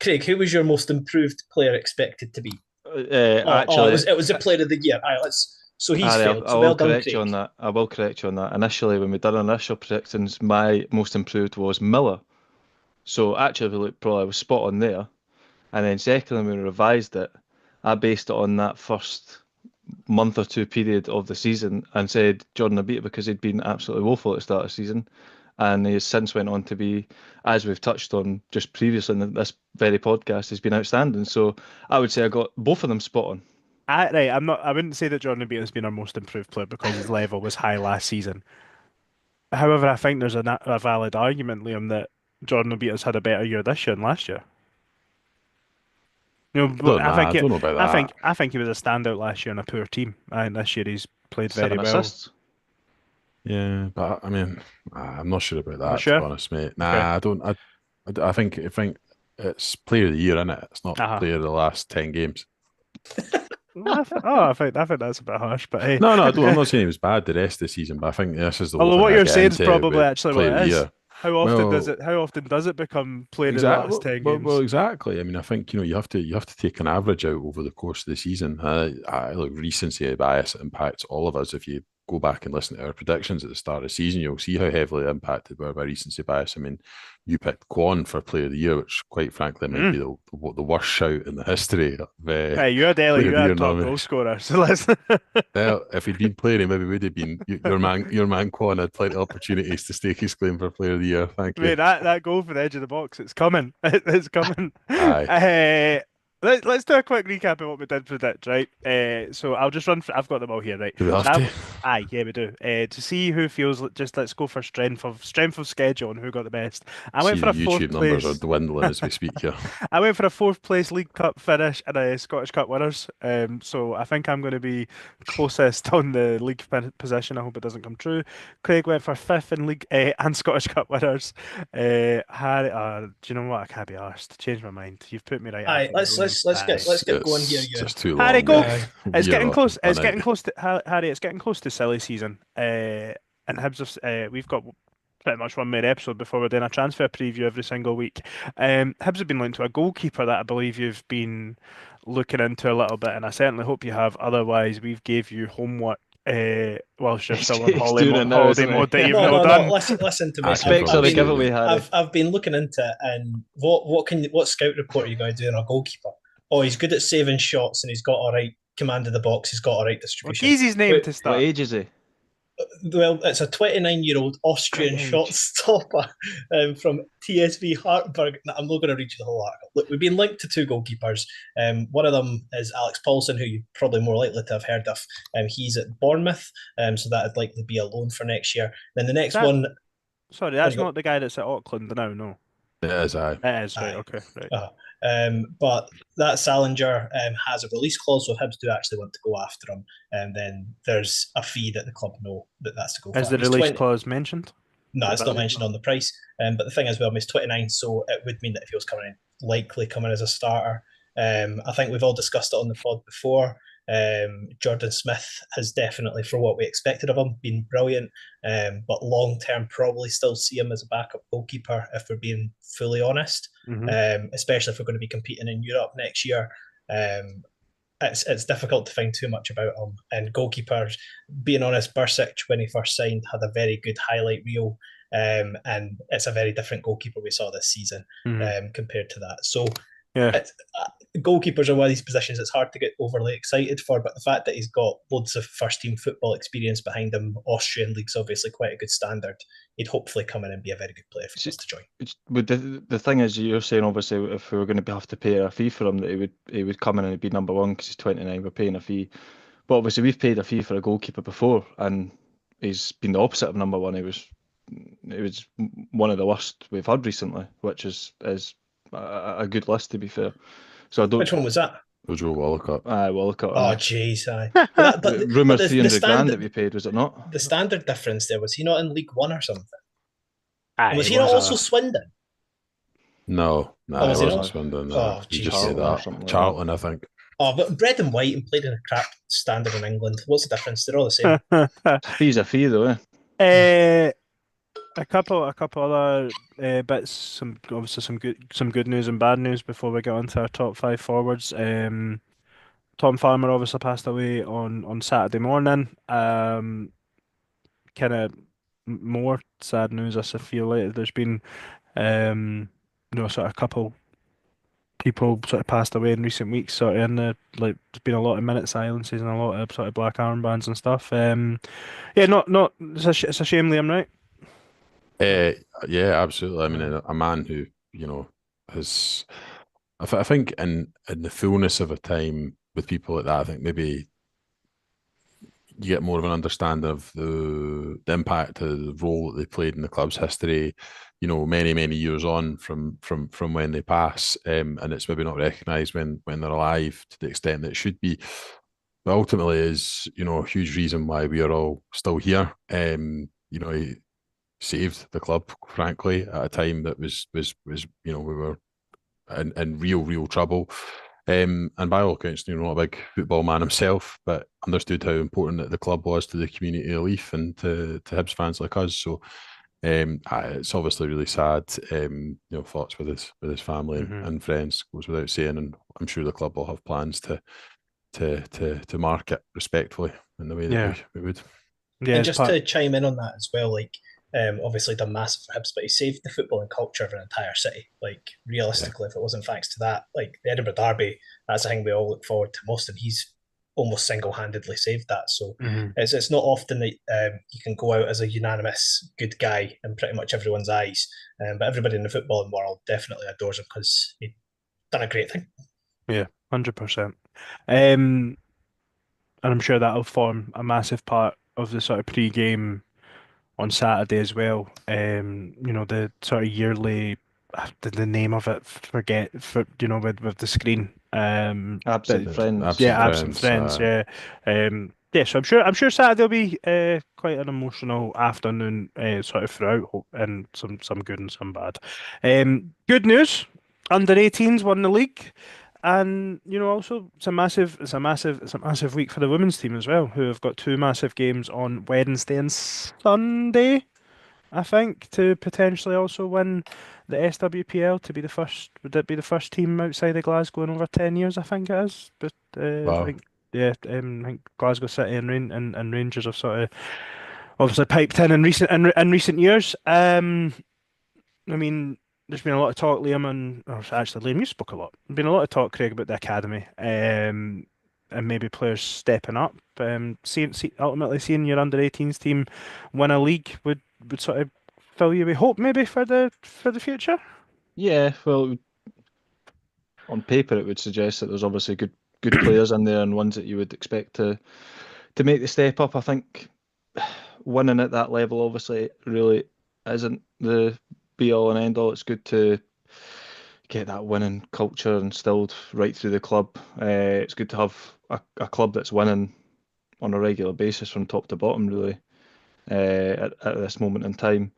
Craig, who was your most improved player expected to be? Actually, it was a Player of the Year. So he's failed. I will correct you on that. I will correct you on that. Initially, when we did our initial predictions, my most improved was Miller. So actually, probably was spot on there. And then secondly, when we revised it, I based it on that first month or two period of the season and said Jordan Abita because he'd been absolutely woeful at the start of the season. And he has since went on to be, as we've touched on just previously in this very podcast, he's been outstanding. So I would say I got both of them spot on. I wouldn't say that Jordan Abita has been our most improved player because his level was high last season. However, I think there's a valid argument, Liam, that Jordan Abita's had a better year this year than last year. I don't know about that. I think he was a standout last year on a poor team. And this year he's played very well. Assists. Yeah, but I mean, I'm not sure about that. Sure? To be honest, mate. Nah, okay. I don't. I think it's Player of the Year, isn't it? It's not Player of the last 10 games. I think that's a bit harsh, but hey. No, I'm not saying he was bad the rest of the season, but I think this is the whole Although thing what I you're get saying is into probably with actually what player of it the is. year. How Well, often does it become played in the exactly. last 10 Well, games? exactly. I mean, I think you have to take an average out over the course of the season. Look, recency bias impacts all of us. If you go back and listen to our predictions at the start of the season, you'll see how heavily impacted we are by recency bias. I mean, you picked Kwon for Player of the Year, which, quite frankly, might be the worst shout in the history of Hey, you had Ellie, Player you of the Year had top goal nomination. scorer, so let's. Well, if he'd been playing, he maybe would have been. Your man Kwon had plenty of opportunities to stake his claim for Player of the Year. Thank you. Mate, that goal for the edge of the box, it's coming. It's coming. Aye. Let's do a quick recap of what we did predict, right? So I'll just run. I've got them all here, right? Do we have So to? aye, yeah, we do. To see who feels just let's go for strength of schedule and who got the best. I went See, for the a fourth YouTube numbers are place. dwindling as we speak here. I went for a fourth place League Cup finish and a Scottish Cup winners. So I think I'm going to be closest on the league position. I hope it doesn't come true. Craig went for fifth in league and Scottish Cup winners. Harry, do you know what? I can't be arsed. Change my mind. You've put me right Aye, after the let's Rooney. let's let's Aye. get let's get going here. It's You. just too Harry, long. go. It's We're getting up close. and It's getting out. close to Harry. It's getting close to silly season. And Hibs we've got pretty much one more episode before we're doing a transfer preview every single week. Hibs have been linked to a goalkeeper that I believe you've been looking into a little bit, and I certainly hope you have. Otherwise, we've gave you homework whilst you're still on He's doing it now, holiday isn't he? mode that you've No, not no, no. done. Listen to me. Asking Specs for are the us to- giveaway, Harry. I've been looking into it, and what scout report are you going to do on a goalkeeper? Oh, he's good at saving shots, and he's got all right command of the box. He's got all right Well, distribution. Geezy's name to What start. age is he? Well, it's a 29-year-old Austrian Great age. shot stopper from TSV Hartberg. I'm not going to read you the whole article. Look, we've been linked to two goalkeepers. One of them is Alex Paulson, who you're probably more likely to have heard of. He's at Bournemouth, so that would likely be a loan for next year. Then the next That- one. Sorry, that's not the guy that's at Auckland now, no. It is, aye. That is right, Aye. okay, right. But that Salinger has a release clause, so Hibs do actually want to go after him. And then there's a fee that the club know that's to go Is for. the release clause mentioned? No, Is it's that not what- mentioned on the price. But the thing is, well, he's 29, so it would mean that if he was coming in, likely coming as a starter. I think we've all discussed it on the pod before. Jordan Smith has definitely, for what we expected of him, been brilliant. But long term, probably still see him as a backup goalkeeper if we're being fully honest. Especially if we're going to be competing in Europe next year. It's difficult to find too much about him. And goalkeepers, being honest, Bursic, when he first signed, had a very good highlight reel. And it's a very different goalkeeper we saw this season compared to that. So Yeah. Goalkeepers are one of these positions it's hard to get overly excited for, but the fact that he's got loads of first team football experience behind him, Austrian league's obviously quite a good standard. He'd hopefully come in and be a very good player if he wants to join. But the thing is, you're saying obviously if we were going to have to pay a fee for him, that he would come in and be number one because he's 29. We're paying a fee, but obviously we've paid a fee for a goalkeeper before, and he's been the opposite of number one. He was one of the worst we've had recently, which is a good list, to be fair. So I don't. Which one was that? Joe Walcott. Aye, Walcott. Oh, jeez, aye. But Rumour the 300 grand standard, that we paid, was it not? the standard difference there, was he not in League One or something? Aye, And was it he not was also Swindon? No, Oh, it was he wasn't not? Swindon. No. Oh, You geez. just said Charlton or that. something like Charlton, I think. Oh, but red and white and played in a crap standard in England. What's the difference? They're all the same. Fee's a fee, though, eh? A couple other bits. Obviously some good news and bad news before we get onto our top five forwards. Tom Farmer obviously passed away on Saturday morning. Kind of more sad news. I feel like there's been sort of a couple people sort of passed away in recent weeks. Sort of in the like, there's been a lot of minute silences and a lot of sort of black armbands and stuff. Yeah, not it's a shame, Liam, right? Yeah, absolutely. I mean, a man who has. I think in the fullness of a time with people like that, I think maybe you get more of an understanding of the impact of the role that they played in the club's history. Many years on from when they pass, and it's maybe not recognised when they're alive to the extent that it should be. But ultimately, is a huge reason why we are all still here. He saved the club, frankly, at a time that was we were in real trouble. And by all accounts, not a big football man himself, but understood how important that the club was to the community of Leith and to Hibs fans like us. So it's obviously really sad. Thoughts with his family and friends goes without saying, and I'm sure the club will have plans to mark it respectfully in the way that we would. Yeah, and just to chime in on that as well, like obviously done massive for Hibs, but he saved the footballing culture of an entire city. Like realistically, if it wasn't thanks to that, like the Edinburgh Derby, that's a thing we all look forward to most, and he's almost single-handedly saved that. So it's not often that you can go out as a unanimous good guy in pretty much everyone's eyes, but everybody in the footballing world definitely adores him because he done a great thing. Yeah, 100%. And I'm sure that'll form a massive part of the sort of pre-game on Saturday as well. The sort of yearly, the name of it, with the screen. Absent Friends. Yeah, Absent Friends. Yeah. Yeah, so I'm sure Saturday will be quite an emotional afternoon sort of throughout, and some good and some bad. Good news, under 18s won the league. And also it's a massive week for the women's team as well, who have got two massive games on Wednesday and Sunday, I think, to potentially also win the SWPL to be the first. Would it be the first team outside of Glasgow in over 10 years? I think it is. But Wow. I think Glasgow City and Rangers have sort of obviously piped in recent years. I mean, there's been a lot of talk, Liam, Liam, you spoke a lot. There's been a lot of talk, Craig, about the academy, and maybe players stepping up. Ultimately seeing your under-18s team win a league would sort of fill you with hope, maybe for the future. Yeah, well, on paper it would suggest that there's obviously good players in there and ones that you would expect to make the step up. I think winning at that level obviously really isn't the be all and end all. It's good to get that winning culture instilled right through the club. It's good to have a club that's winning on a regular basis from top to bottom, really, at this moment in time.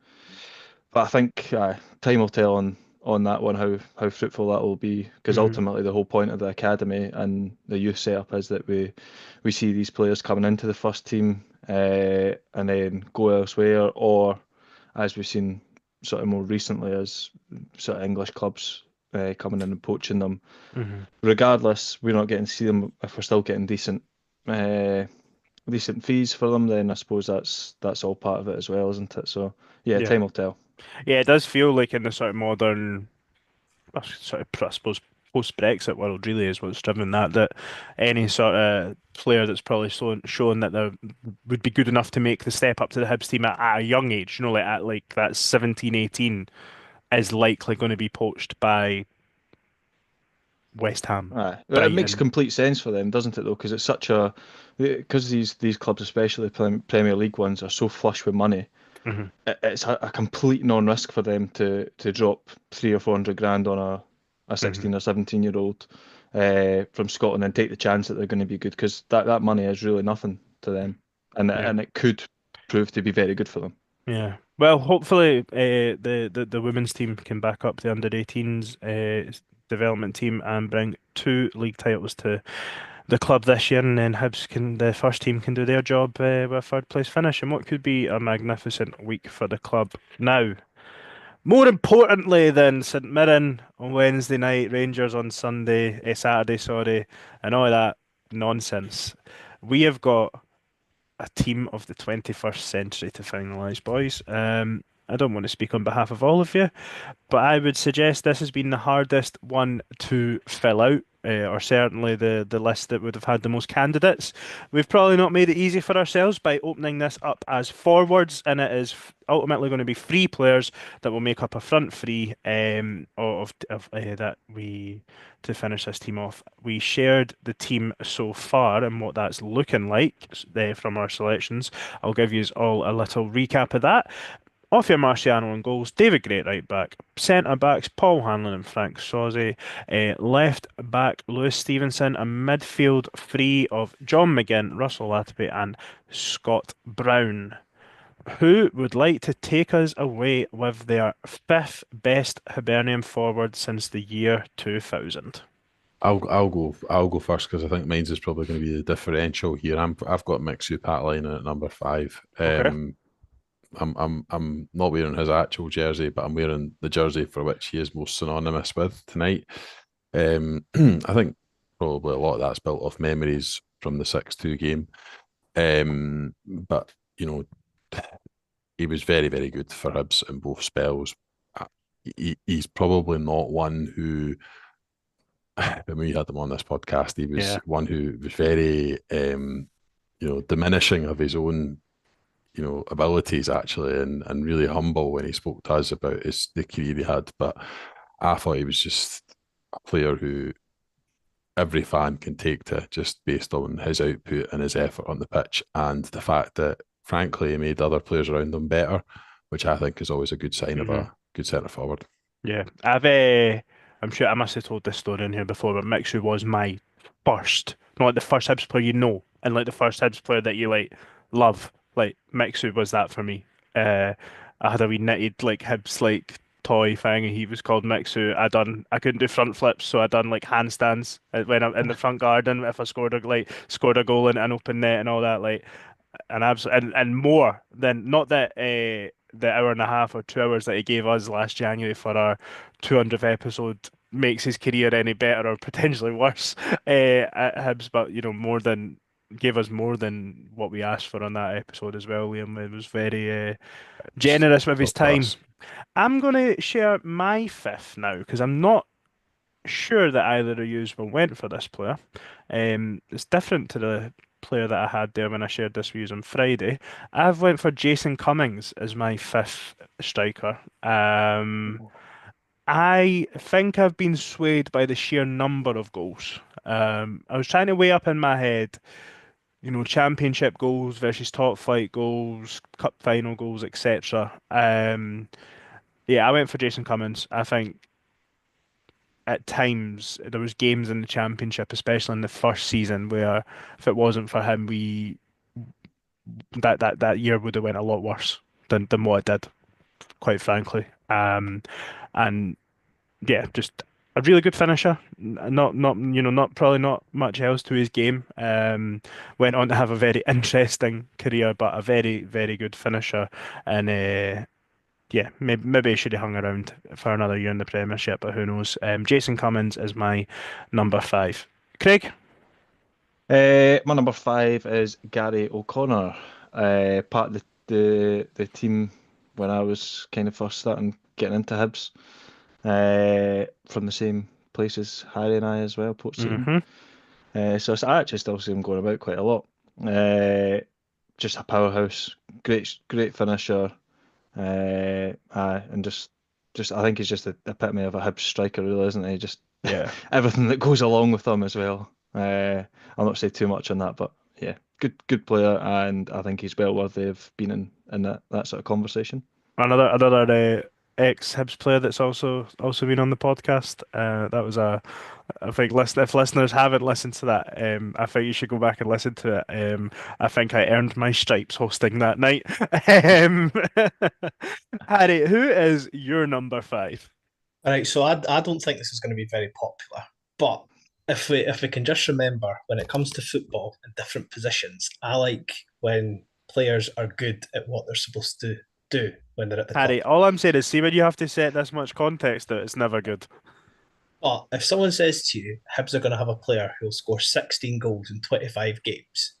But I think time will tell on that one how fruitful that will be, because ultimately the whole point of the academy and the youth setup is that we see these players coming into the first team and then go elsewhere, or as we've seen sort of more recently as sort of English clubs coming in and poaching them. Regardless, we're not getting to see them if we're still getting decent fees for them. Then I suppose that's all part of it as well, isn't it? So yeah, time will tell. Yeah, it does feel like in the sort of modern, sort of, I suppose, post-Brexit world really is what's driven that any sort of player that's probably shown that they would be good enough to make the step up to the Hibs team at a young age, like at that 17, 18, is likely going to be poached by West Ham. It makes complete sense for them, doesn't it, though? Because it's because these clubs, especially Premier League ones, are so flush with money. It's a complete non-risk for them to drop 300 or 400 grand on a 16 or 17-year-old from Scotland and take the chance that they're going to be good, because that money is really nothing to them, and it could prove to be very good for them. Yeah. Well, hopefully the women's team can back up the under-18s development team and bring 2 league titles to the club this year, and then the first team can do their job with a third place finish, and what could be a magnificent week for the club. Now, more importantly than St Mirren on Wednesday night, Rangers on Saturday, sorry, and all that nonsense, we have got a team of the 21st century to finalise, boys. I don't want to speak on behalf of all of you, but I would suggest this has been the hardest one to fill out, or certainly the list that would have had the most candidates. We've probably not made it easy for ourselves by opening this up as forwards, and it is ultimately going to be 3 players that will make up a front three that we to finish this team off. We shared the team so far and what that's looking like from our selections. I'll give you all a little recap of that. Off your Marciano on goals, David Gray at right back, centre backs Paul Hanlon and Frank Sozzi, left back Lewis Stevenson, a midfield three of John McGinn, Russell Latapy and Scott Brown. Who would like to take us away with their 5th best Hibernian forward since the year 2000? I'll go first because I think mine's is probably going to be the differential here. I've got Mixu Paatelainen at number 5. Okay. I'm not wearing his actual jersey, but I'm wearing the jersey for which he is most synonymous with tonight. I think probably a lot of that's built off memories from the 6-2 game. But he was very, very good for Hibs in both spells. He's probably not one who, when we had him on this podcast, he was Yeah. one who was very, diminishing of his own, abilities actually, and really humble when he spoke to us about the career he had. But I thought he was just a player who every fan can take to just based on his output and his effort on the pitch, and the fact that, frankly, he made other players around him better, which I think is always a good sign of a good centre forward. Yeah, I'm sure I must have told this story in here before, but Mixu was my first, not like the first Hibs player and like the first Hibs player that you like love. Like Mixu was that for me. I had a wee knitted like Hibs like toy thing, and he was called Mixu. I couldn't do front flips, so I done like handstands when I'm in the front garden if I scored a goal in an open net and all that. Like and more than not that the hour and a half or 2 hours that he gave us last January for our 200th episode makes his career any better or potentially worse at Hibs, but gave us more than what we asked for on that episode as well. Liam, it was very generous with his Top time. class. I'm gonna share my fifth now because I'm not sure that either of you went for this player. It's different to the player that I had there when I shared this views on Friday. I've went for Jason Cummings as my fifth striker. I think I've been swayed by the sheer number of goals. I was trying to weigh up in my head, championship goals versus top flight goals, cup final goals, etc. Yeah, I went for Jason Cummings. I think at times there was games in the championship, especially in the first season, where if it wasn't for him, we that year would have went a lot worse than what it did, quite frankly. And yeah, just a really good finisher. Not probably not much else to his game. Went on to have a very interesting career, but a very, very good finisher. And yeah, maybe he should have hung around for another year in the Premiership, but who knows? Jason Cummins is my number 5. Craig? My number 5 is Gary O'Connor, part of the team when I was kind of first starting getting into Hibs, from the same places Harry and I as well, Port Seton. So I actually still see him going about quite a lot. Just a powerhouse, great finisher, and just I think he's just the epitome of a Hibs striker, really, isn't he? Just Yeah. everything that goes along with him as well. I'll not say too much on that, but yeah, good player, and I think he's well worthy of being in that sort of conversation. Another ex-Hibs player that's also been on the podcast. That was I think if listeners haven't listened to that, I think you should go back and listen to it. I think I earned my stripes hosting that night. Harry, who is your number 5? All right, so I don't think this is going to be very popular, but if we can just remember when it comes to football and different positions, I like when players are good at what they're supposed to do when they're at the Harry, club. all I'm saying is, see, when you have to set this much context out, it's never good. But if someone says to you, Hibs are going to have a player who'll score 16 goals in 25 games,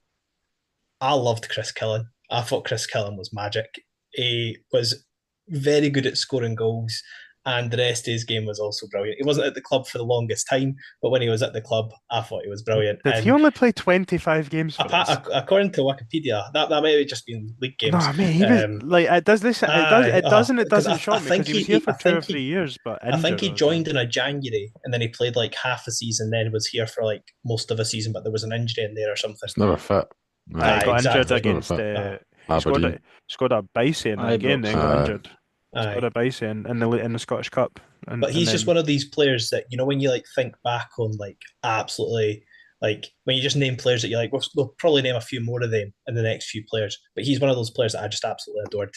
I loved Chris Killen. I thought Chris Killen was magic. He was very good at scoring goals, and the rest of his game was also brilliant. He wasn't at the club for the longest time, but when he was at the club, I thought he was brilliant. Did he And only play 25 games for us? according to Wikipedia, that might have just been league games. No, mate, he was like it does this. It doesn't shock me because he was here for 2 or 3 years, but I think he injured. joined in a January, and then he played like half a season, then was here for like most of a season, but there was an injury in there or something. It's never fit. He got injured exactly. against he Aberdeen. scored a bicey in that game, then got injured. Aye. Scored a bicey in the Scottish Cup. But he's just one of these players that, when you like think back on like absolutely, like when you just name players that you like, we'll probably name a few more of them in the next few players. But he's one of those players that I just absolutely adored.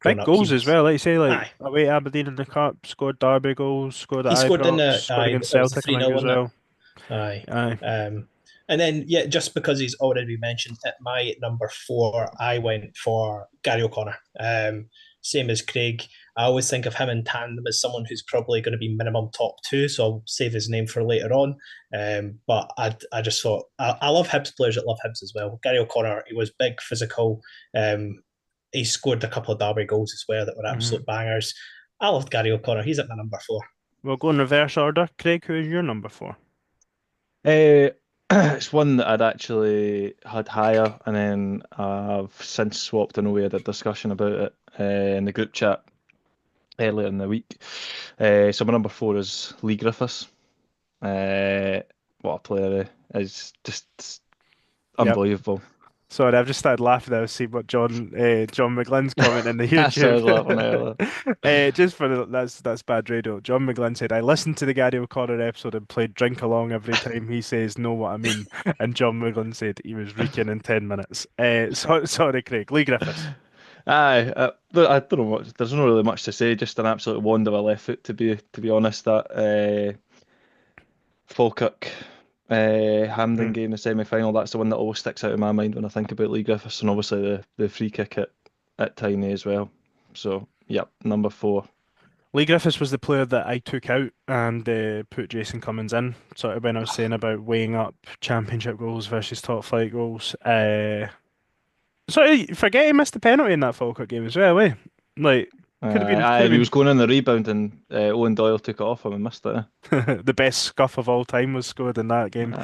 Big goals as well, like you say, Aye. away Aberdeen in the Cup, scored Derby goals, scored at He scored in Ibrox, scored against Celtic I think as well. Aye. Aye. And then, yeah, just because he's already mentioned, at my number 4, I went for Gary O'Connor. Same as Craig. I always think of him in tandem as someone who's probably going to be minimum top 2, so I'll save his name for later on. But I just thought, I love Hibs players that love Hibs as well. Gary O'Connor, he was big, physical. He scored a couple of derby goals as well that were absolute bangers. I loved Gary O'Connor. He's at my number 4. We'll go in reverse order. Craig, who is your number 4? It's one that I'd actually had higher, and then I've since swapped. I know we had a discussion about it in the group chat earlier in the week. So my number 4 is Lee Griffiths. What a player is, just unbelievable. Sorry, I've just started laughing. I was seeing what John McGlynn's comment in the That's what I was laughing YouTube. Just for that's bad radio. John McGlynn said, "I listened to the Gary O'Connor episode and played drink along every time he says know what I mean." And John McGlynn said he was reeking in 10 minutes. Sorry, Craig. Lee Griffiths. Aye, I don't know what. There's not really much to say. Just an absolute wand of a left foot, to be honest. That Falkirk Hampden game, the semi-final. That's the one that always sticks out in my mind when I think about Lee Griffiths, and obviously the free kick at Tiny as well. So yep, number 4. Lee Griffiths was the player that I took out and put Jason Cummins in. Sort of when I was saying about weighing up championship goals versus top flight goals. So forget he missed the penalty in that Falkirk game as well, eh? Like could have been, He was going in the rebound, and Owen Doyle took it off him and missed it. the best scuff of all time was scored in that game.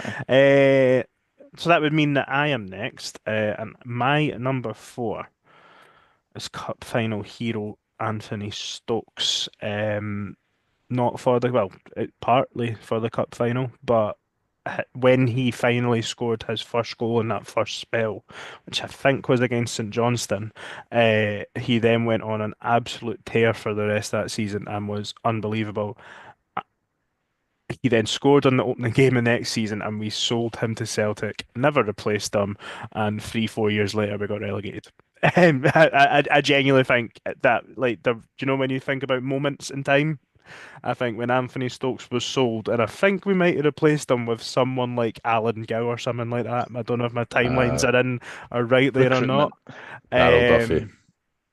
So that would mean that I am next, and my number 4 is Cup final hero Anthony Stokes. Not for partly for the Cup final, but when he finally scored his first goal in that first spell, which I think was against St Johnstone, he then went on an absolute tear for the rest of that season and was unbelievable. He then scored on the opening game the next season, and we sold him to Celtic, never replaced him, and 3-4 years later we got relegated. I genuinely think that, do you know when you think about moments in time? I think when Anthony Stokes was sold, and I think we might have replaced him with someone like Alan Gow or something like that. I don't know if my timelines are right there or not. Daryl Duffy.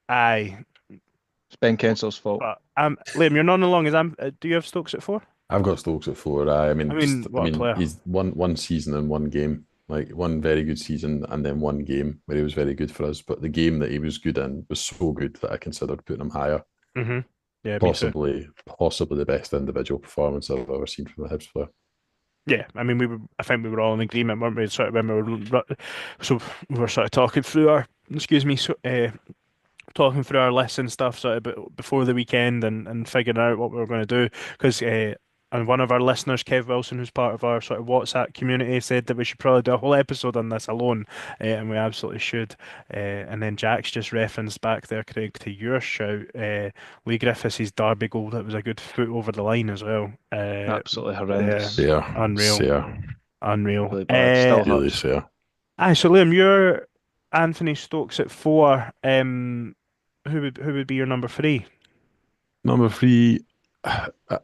Aye. It's Ben Kensel's fault. But Liam, you're nodding along. Do you have Stokes at 4? I've got Stokes at 4. I mean, what a player. He's one season and one game, like one very good season and then one game where he was very good for us. But the game that he was good in was so good that I considered putting him higher. Mm-hmm. Yeah, possibly the best individual performance I've ever seen from a Hibs player. Yeah, I mean, I think we were all in agreement, weren't we? Sort of when we were sort of talking through our, talking through our lists and stuff sort of before the weekend and figuring out what we were going to do because and one of our listeners, Kev Wilson, who's part of our sort of WhatsApp community, said that we should probably do a whole episode on this alone, and we absolutely should. And then Jack's just referenced back there, Craig, to your shout, Lee Griffiths' derby goal. That was a good foot over the line as well. Absolutely horrendous. Yeah, unreal. Unreal. Really bad. Still really hurts. fair. So Liam, you're Anthony Stokes at 4. Who would be your number 3? Number 3,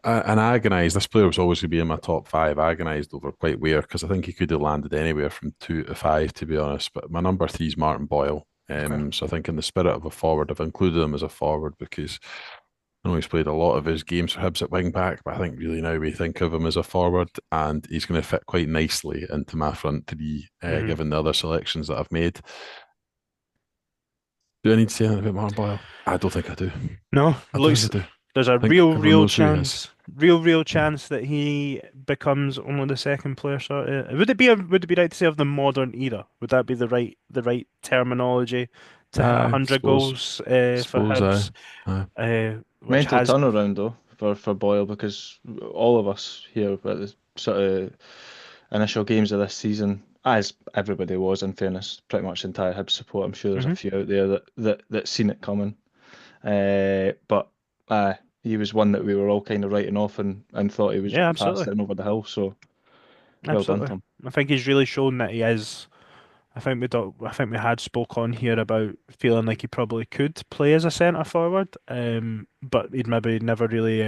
and agonised. This player was always going to be in my top 5. Agonised over quite where, because I think he could have landed anywhere from 2 to 5, to be honest. But my number 3 is Martin Boyle. So I think in the spirit of a forward, I've included him as a forward because I know he's played a lot of his games for Hibs at wing back, but I think really now we think of him as a forward, and he's going to fit quite nicely into my front 3, given the other selections that I've made. Do I need to say anything about Martin Boyle? I don't think I do. No, there's a real chance that he becomes only the second player. Would it be right to say of the modern era? Would that be the right terminology to hit 100 goals for Hibs? Mental turnaround though for Boyle, because all of us here at the sort of initial games of this season, as everybody was, in fairness, pretty much the entire Hibs support. I'm sure there's a few out there that seen it coming. But he was one that we were all kind of writing off and thought he was passing over the hill. So well done to him. I think he's really shown that he is. I think we had spoke on here about feeling like he probably could play as a centre forward, but he'd maybe never really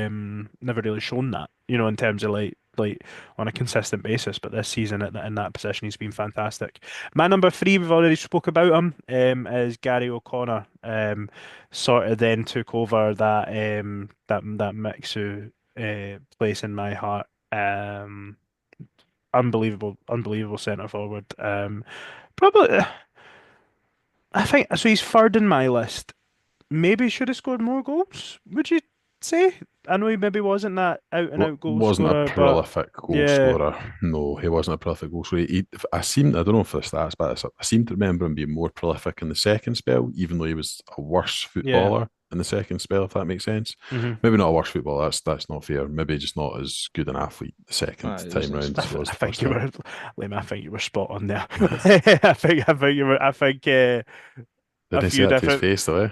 shown that, in terms of like like on a consistent basis, but this season in that position he's been fantastic. My number three, we've already spoke about him, is Gary O'Connor. Sort of then took over that Mixu place in my heart. Unbelievable centre forward. Probably, I think so. He's third in my list. Maybe should have scored more goals, would you say? I know he maybe wasn't that out and out goal Wasn't a scorer, but prolific goal yeah, scorer. No, he wasn't a prolific goal scorer. I don't know if the stats, but I seem to remember him being more prolific in the second spell, even though he was a worse yeah. footballer in the second spell, if that makes sense. hmm Maybe not a worse footballer, that's not fair. Maybe just not as good an athlete the second It time was round as he was I the think first you time. were, Liam, I think you were spot on there. I think you were. I think a Didn't he say few that to his different. face though,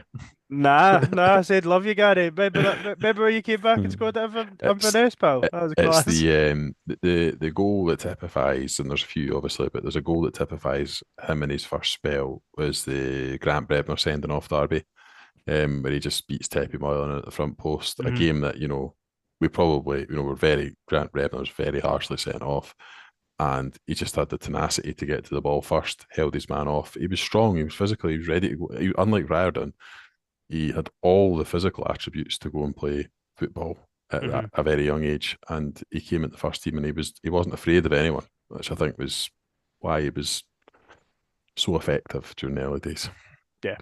Nah. I said love you, Gary. Remember when you came back and eh? scored at It's Inverness, pal? That was it's class. the goal that typifies, and there's a few obviously, but there's a goal that typifies him in his first spell was the Grant Brebner sending off Derby, where he just beats Teppy Moylan at the front post. A hmm game that we probably were very Grant Brebner was very harshly sent off, and he just had the tenacity to get to the ball first, held his man off. He was strong, he was physical, he was ready to go. Unlike Riordan, he had all the physical attributes to go and play football at hmm a very young age, and he came at the first team, and he wasn't afraid of anyone, which I think was why he was so effective during the early days. Yeah.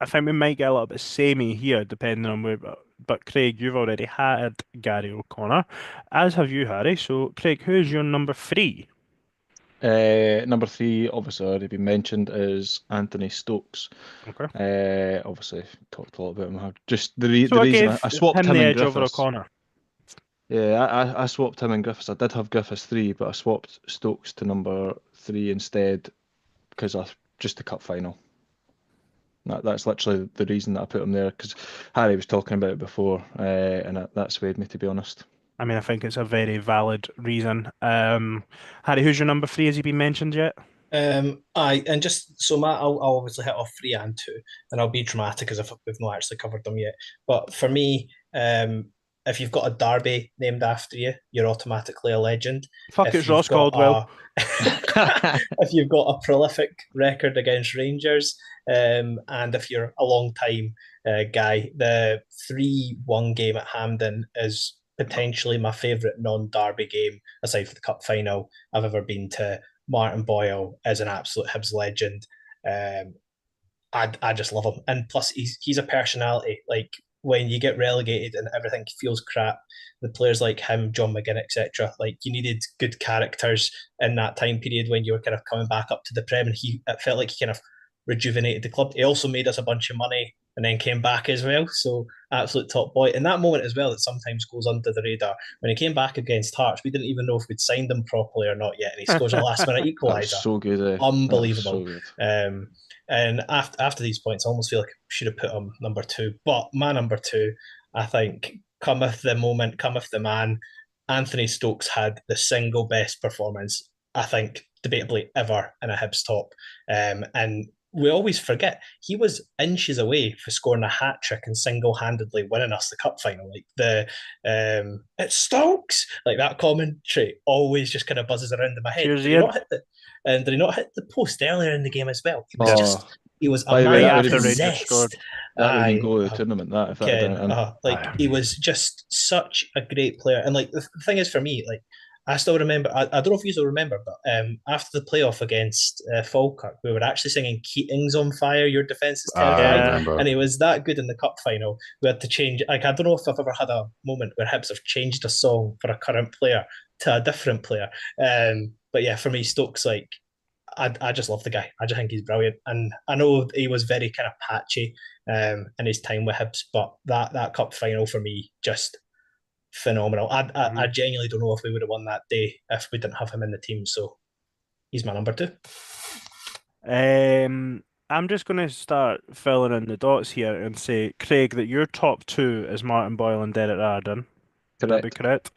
I think we might get a little bit samey here, depending on where. But Craig, you've already had Gary O'Connor, as have you, Harry. So, Craig, who's your number three? Number three, obviously already been mentioned, is Anthony Stokes. Okay. Obviously talked a lot about him. Just So the I reason gave I swapped him him the and edge over Griffiths. O'Connor. Yeah, I swapped him and Griffiths. I did have Griffiths three, but I swapped Stokes to number three instead because I just the cup final. That's literally the reason that I put him there because Harry was talking about it before, and that swayed me to be honest. I mean, I think it's a very valid reason. Harry, who's your number three? Has he been mentioned yet? I and just so I'll obviously hit off three and two, and I'll be dramatic as if we've not actually covered them yet. But for me, if you've got a derby named after you, you're automatically a legend. Fuck, If it's you've Ross got Caldwell. if you've got a prolific record against Rangers, and if you're a long time guy, the 3-1 game at Hampden is potentially my favourite non-derby game aside for the cup final I've ever been to. Martin Boyle is an absolute Hibs legend. Um, I just love him, and plus he's a personality. Like when you get relegated and everything feels crap, the players like him, John McGinn, etc. Like you needed good characters in that time period when you were kind of coming back up to the Prem, and it felt like he kind of rejuvenated the club. He also made us a bunch of money and then came back as well. So absolute top boy. In that moment as well, that sometimes goes under the radar. When he came back against Hearts, we didn't even know if we'd signed him properly or not yet, and he scores a last minute That was equaliser. so good. That was Unbelievable. so good. And after these points, I almost feel like I should have put him number two. But my number two, I think, cometh the moment, cometh the man. Anthony Stokes had the single best performance, I think, debatably ever in a Hibs top. And we always forget he was inches away for scoring a hat trick and single-handedly winning us the cup final. Like it's Stokes, like that commentary always just kind of buzzes around in my head. Cheers, Did he Ian. not hit did he not hit the post earlier in the game as well? Oh, He was a by the way, Right man that would of after have been Rangers zest. scored. that would have been I goal of the tournament. That if that had done Ken, it in. like he was just such a great player. And like the thing is for me, like I still remember. I don't know if you still remember, but after the playoff against Falkirk, we were actually singing "Keating's on fire, your defense is I terrified," Yeah. remember. and it was that good in the cup final. We had to change. Like I don't know if I've ever had a moment where Hibs have changed a song for a current player to a different player. But yeah, for me, Stokes, like I just love the guy. I just think he's brilliant, and I know he was very kind of patchy in his time with Hibs, but that cup final for me just phenomenal. I Mhm. genuinely don't know if we would have won that day if we didn't have him in the team. So he's my number two. I'm just going to start filling in the dots here and say, Craig, that your top two is Martin Boyle and Derek Riordan. Would that be Correct. correct?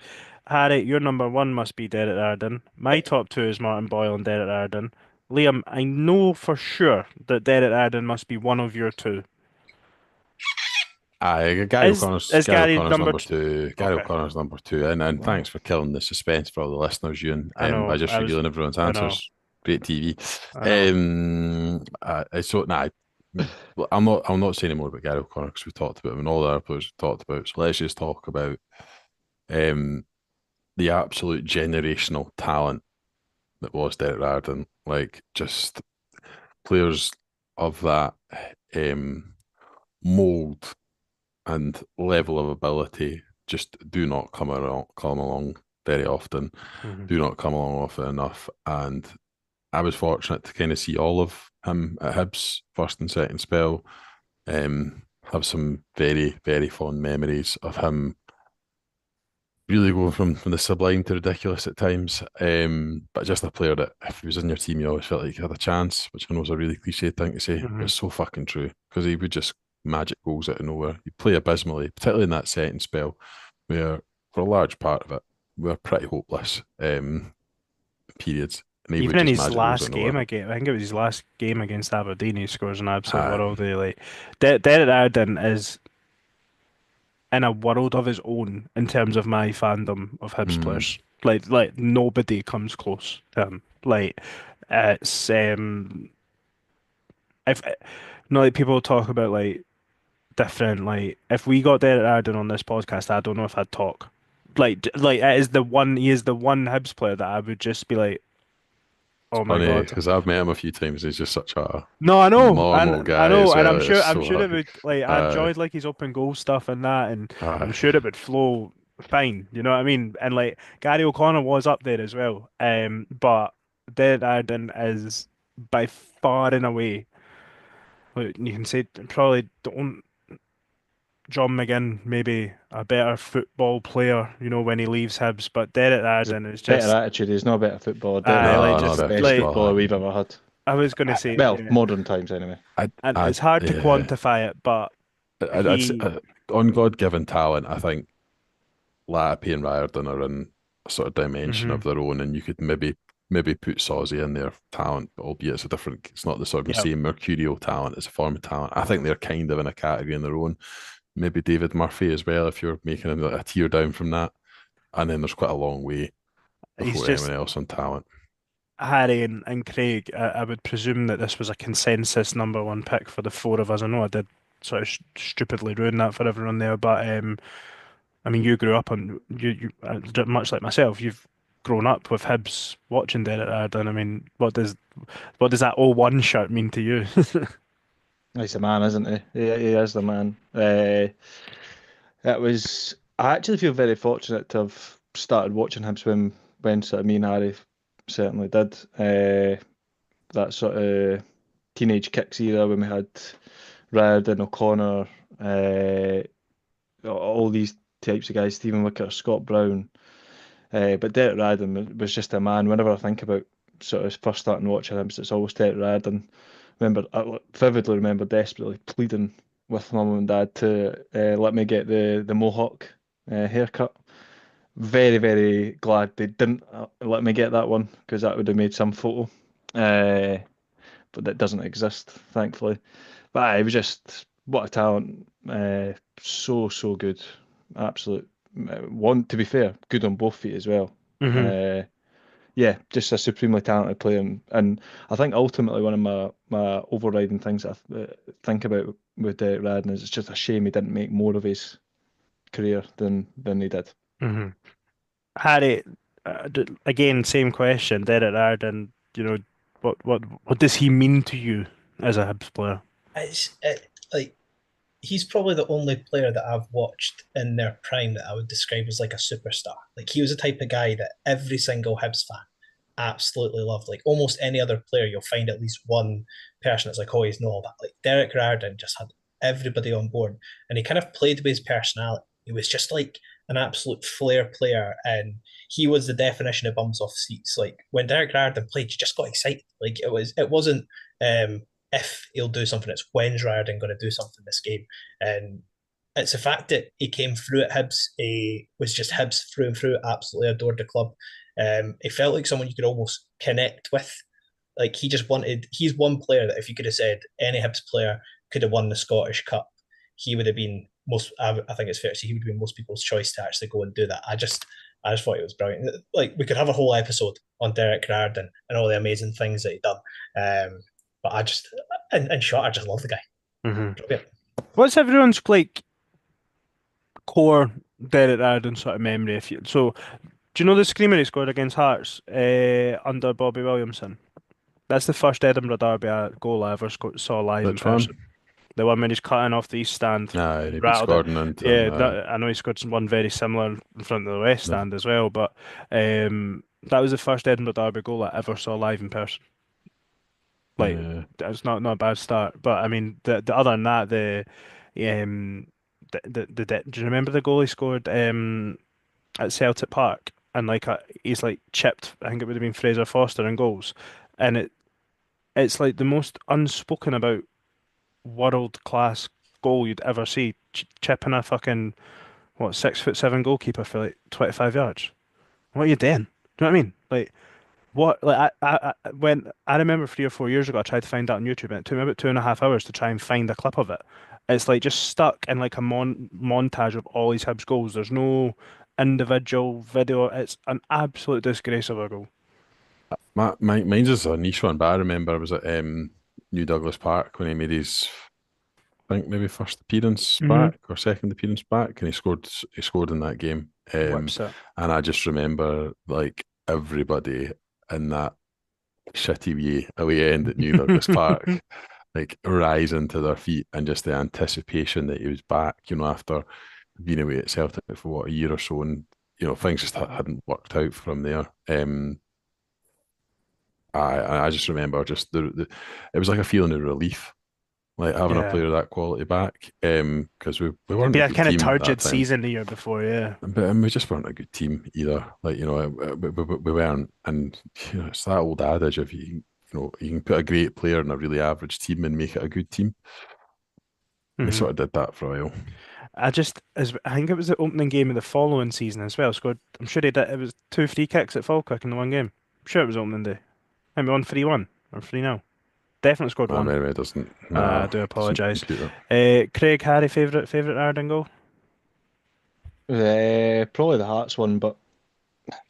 Harry, your number one must be Derek Riordan. My top two is Martin Boyle and Derek Riordan. Liam, I know for sure that Derek Riordan must be one of your two. Aye, Gary Is Gary O'Connor's number number two. Gary Okay, O'Connor's number two. And thanks for killing the suspense for all the listeners, Ewan, I by know. just revealing everyone's I know. answers. Great TV. I know. So nah, I'll not say any more about Gary O'Connor because we talked about him and all the other players we talked about. So let's just talk about the absolute generational talent that was Derek Riordan. Like, just players of that mould and level of ability just do not come along very often, Mhm. do not come along often enough. And I was fortunate to kind of see all of him at Hibs first and second spell. Have some very, very fond memories of him really going from the sublime to ridiculous at times. But just a player that if he was in your team, you always felt like you had a chance, which I know is a really cliche thing to say, but Mhm. it's so fucking true because he would just magic goals out of nowhere. He'd play abysmally, particularly in that second spell, where for a large part of it, we were pretty hopeless periods. And he would Even in just his magic goals out last of game nowhere. again, I think it was his last game against Aberdeen, he scores an absolute Aye. worldie. Like Derek Riordan is in a world of his own in terms of my fandom of Hibs Mm. players. Like nobody comes close to him. Like it's if no, like people talk about like different, like if we got Derek Riordan on this podcast, I don't know if I'd talk. Like it is the one he is the one Hibs player that I would just be like, It's oh my funny God. because I've met him a few times. He's just such a No, I know, normal and I guy know, as and well. It's I'm so sure it hard. would like I enjoyed like his open goal stuff and that, and I'm Aye. sure it would flow fine. You know what I mean? And like Gary O'Connor was up there as well. But Derek Arden is by far and away. Like, you can say probably don't John McGinn maybe a better football player. You know when he leaves Hibs, but Derek He's a Arden is better just attitude. He's not a better footballer. Derek I like No, Riordan's not the just a bit best like footballer footballer. we've ever had. I was gonna say Well, yeah, modern times anyway. and it's hard to Yeah. quantify it, but I'd say, he. on God-given talent, I think Latipi and Riordan are in a sort of dimension Mhm. of their own, and you could maybe put Sawsey in their talent, albeit it's a different. It's not the sort of Yeah, same mercurial talent. It's a form of talent. I think they're kind of in a category in their own. Maybe David Murphy as well, if you're making a tier down from that, and then there's quite a long way he's before just anyone else on talent. Harry and Craig. I would presume that this was a consensus number one pick for the four of us. I know I did sort of stupidly ruin that for everyone there, but I mean, you grew up on much like myself. You've grown up with Hibs watching Derek Arden. I mean, what does that O1 shirt mean to you? He's the man, isn't he? He is the man. It was. I actually feel very fortunate to have started watching him swim when sort of me and Harry certainly did. That sort of teenage kicks era when we had Riordan, O'Connor, all these types of guys, Stephen Wicker, Scott Brown. But Derek Riordan was just a man. Whenever I think about sort of first starting watching him, it's always Derek Riordan. I vividly remember desperately pleading with mum and dad to let me get the mohawk haircut. Very, very glad they didn't let me get that one because that would have made some photo. But that doesn't exist, thankfully. But it was just what a talent. So good. Absolute one. To be fair, good on both feet as well. hmm Uh, yeah, just a supremely talented player, and I think ultimately one of my overriding things I think about with Derek Radden is it's just a shame he didn't make more of his career than he did. hmm Harry, again, same question. Derek Arden, what does he mean to you as a Hibs player? Like he's probably the only player that I've watched in their prime that I would describe as like a superstar. Like he was the type of guy that every single Hibs fan absolutely loved. Like almost any other player, you'll find at least one person that's like, oh, he's no, but like Derek Riordan just had everybody on board, and he kind of played with his personality. He was just like an absolute flair player, and he was the definition of bums off seats. Like when Derek Riordan played, you just got excited. Like it wasn't um, if he'll do something, it's when's Riordan going to do something this game, and it's the fact that he came through at Hibs. He was just Hibs through and through. Absolutely adored the club. He felt like someone you could almost connect with. Like he just wanted. He's one player that if you could have said any Hibs player could have won the Scottish Cup, he would have been I think it's fair to say he would be most people's choice to actually go and do that. I just thought it was brilliant. Like we could have a whole episode on Derek Riordan and all the amazing things that he done. But I just, in short, I just love the guy. Mm-hmm. What's everyone's like core Derek Riordan sort of memory? Do you know the screamer he scored against Hearts under Bobby Williamson? That's the first Edinburgh Derby goal I ever saw live in Which person. one? The one when he's cutting off the east stand, Nah, he beat rattled it. Scotland. Yeah, I know he scored one very similar in front of the west stand as well. But that was the first Edinburgh Derby goal I ever saw live in person. Like it's not a bad start. But I mean, the other than that, do you remember the goal he scored at Celtic Park? And like he's like chipped. I think it would have been Fraser Foster in goals, and it's like the most unspoken about world class goal you'd ever see. Chipping a fucking 6'7" goalkeeper for like 25 yards. What are you doing? Do you know what I mean? Like what? Like when I remember 3 or 4 years ago, I tried to find that on YouTube, and it took me about 2.5 hours to try and find a clip of it. It's like just stuck in like a montage of all these Hibs goals. There's no individual video. It's an absolute disgrace of a goal. Mine's is a niche one, but I remember I was at New Douglas Park when he made his, I think maybe first appearance back or second appearance back, and he scored in that game. Whips it. And I just remember like everybody in that shitty wee away end at New Douglas Park, like rising to their feet, and just the anticipation that he was back, after being away at Celtic for what, a year or so, and things just hadn't worked out for him there. I just remember just it was like a feeling of relief, like having a player of that quality back, because we weren't It'd be a a good kind of team at that turgid time. season the year before, yeah. But we just weren't a good team either. Like we weren't, and it's that old adage of you can put a great player in a really average team and make it a good team. They sort of did that for a while. I think it was the opening game of the following season as well. Scored. I'm sure he did. It was 2 free kicks at Falkirk in the one game. I'm sure it was opening day. Maybe on 3-1 or 3-0. Definitely scored one. Anyway, doesn't. I do apologise. Craig, Harry, favourite Ireland goal? Probably the Hearts one, but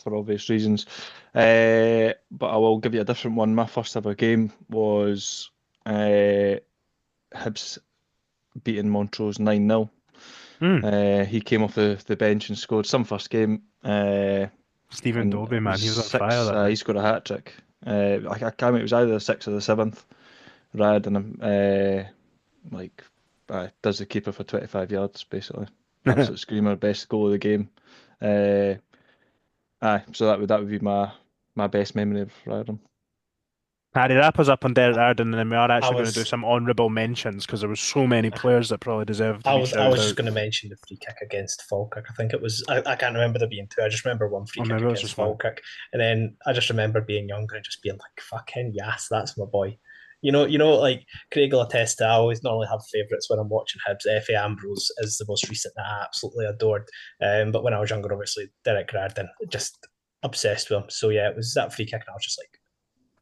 for obvious reasons. But I will give you a different one. My first ever game was Hibs beating Montrose 9-0. He came off the bench and scored some first game. Stephen Dobie, man, he was on fire that night. He scored a hat trick. I can't remember, it was either the 6th or the 7th. Rad and does the keeper for 25 yards basically. Absolute screamer, best goal of the game. So that would be my best memory of Rad. Harry, wrap us up on Derek Riordan, and then we are actually going to do some honourable mentions because there were so many players that probably deserved to be shouted out. I was just going to mention the free kick against Falkirk. I think it was, I can't remember there being two. I just remember one free kick against Falkirk. And then I just remember being younger and just being like, fucking yes, that's my boy. Like Craig will attest to, I always normally have favourites when I'm watching Hibs. Effie Ambrose is the most recent that I absolutely adored. But when I was younger, obviously, Derek Riordan, just obsessed with him. So yeah, it was that free kick and I was just like,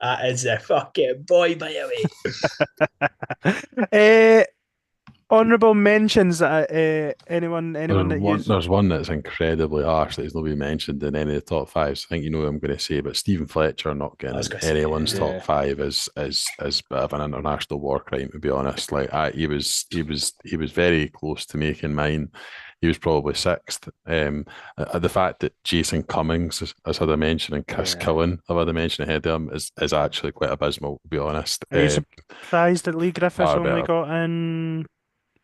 that is a fucking boy, by the way. Honourable mentions. Anyone that there's one that's incredibly harsh that has not been mentioned in any of the top fives. I think you know what I'm going to say, but Stephen Fletcher not getting in anyone's top five is a bit of an international war crime, to be honest. Like he was very close to making mine. He was probably sixth. The fact that Jason Cummings has had a mention and Chris Cullen have had a mention ahead of him is actually quite abysmal, to be honest. Are you surprised that Lee Griffiths only got in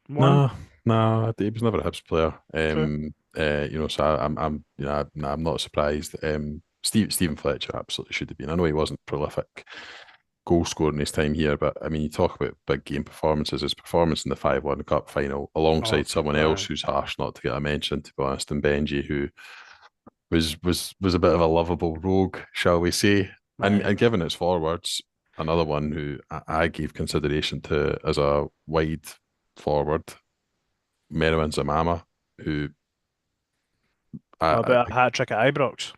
one? No, he was never a Hibs player. So I'm not surprised. Stephen Fletcher absolutely should have been. I know he wasn't prolific goal scoring his time here, but I mean, you talk about big game performances. His performance in the 5-1 Cup final, alongside someone else who's harsh not to get a mention, to be honest, and Benji, who was a bit of a lovable rogue, shall we say? And given its forwards, another one who I gave consideration to as a wide forward, Mirren Zamama, who about a hat trick at Ibrox.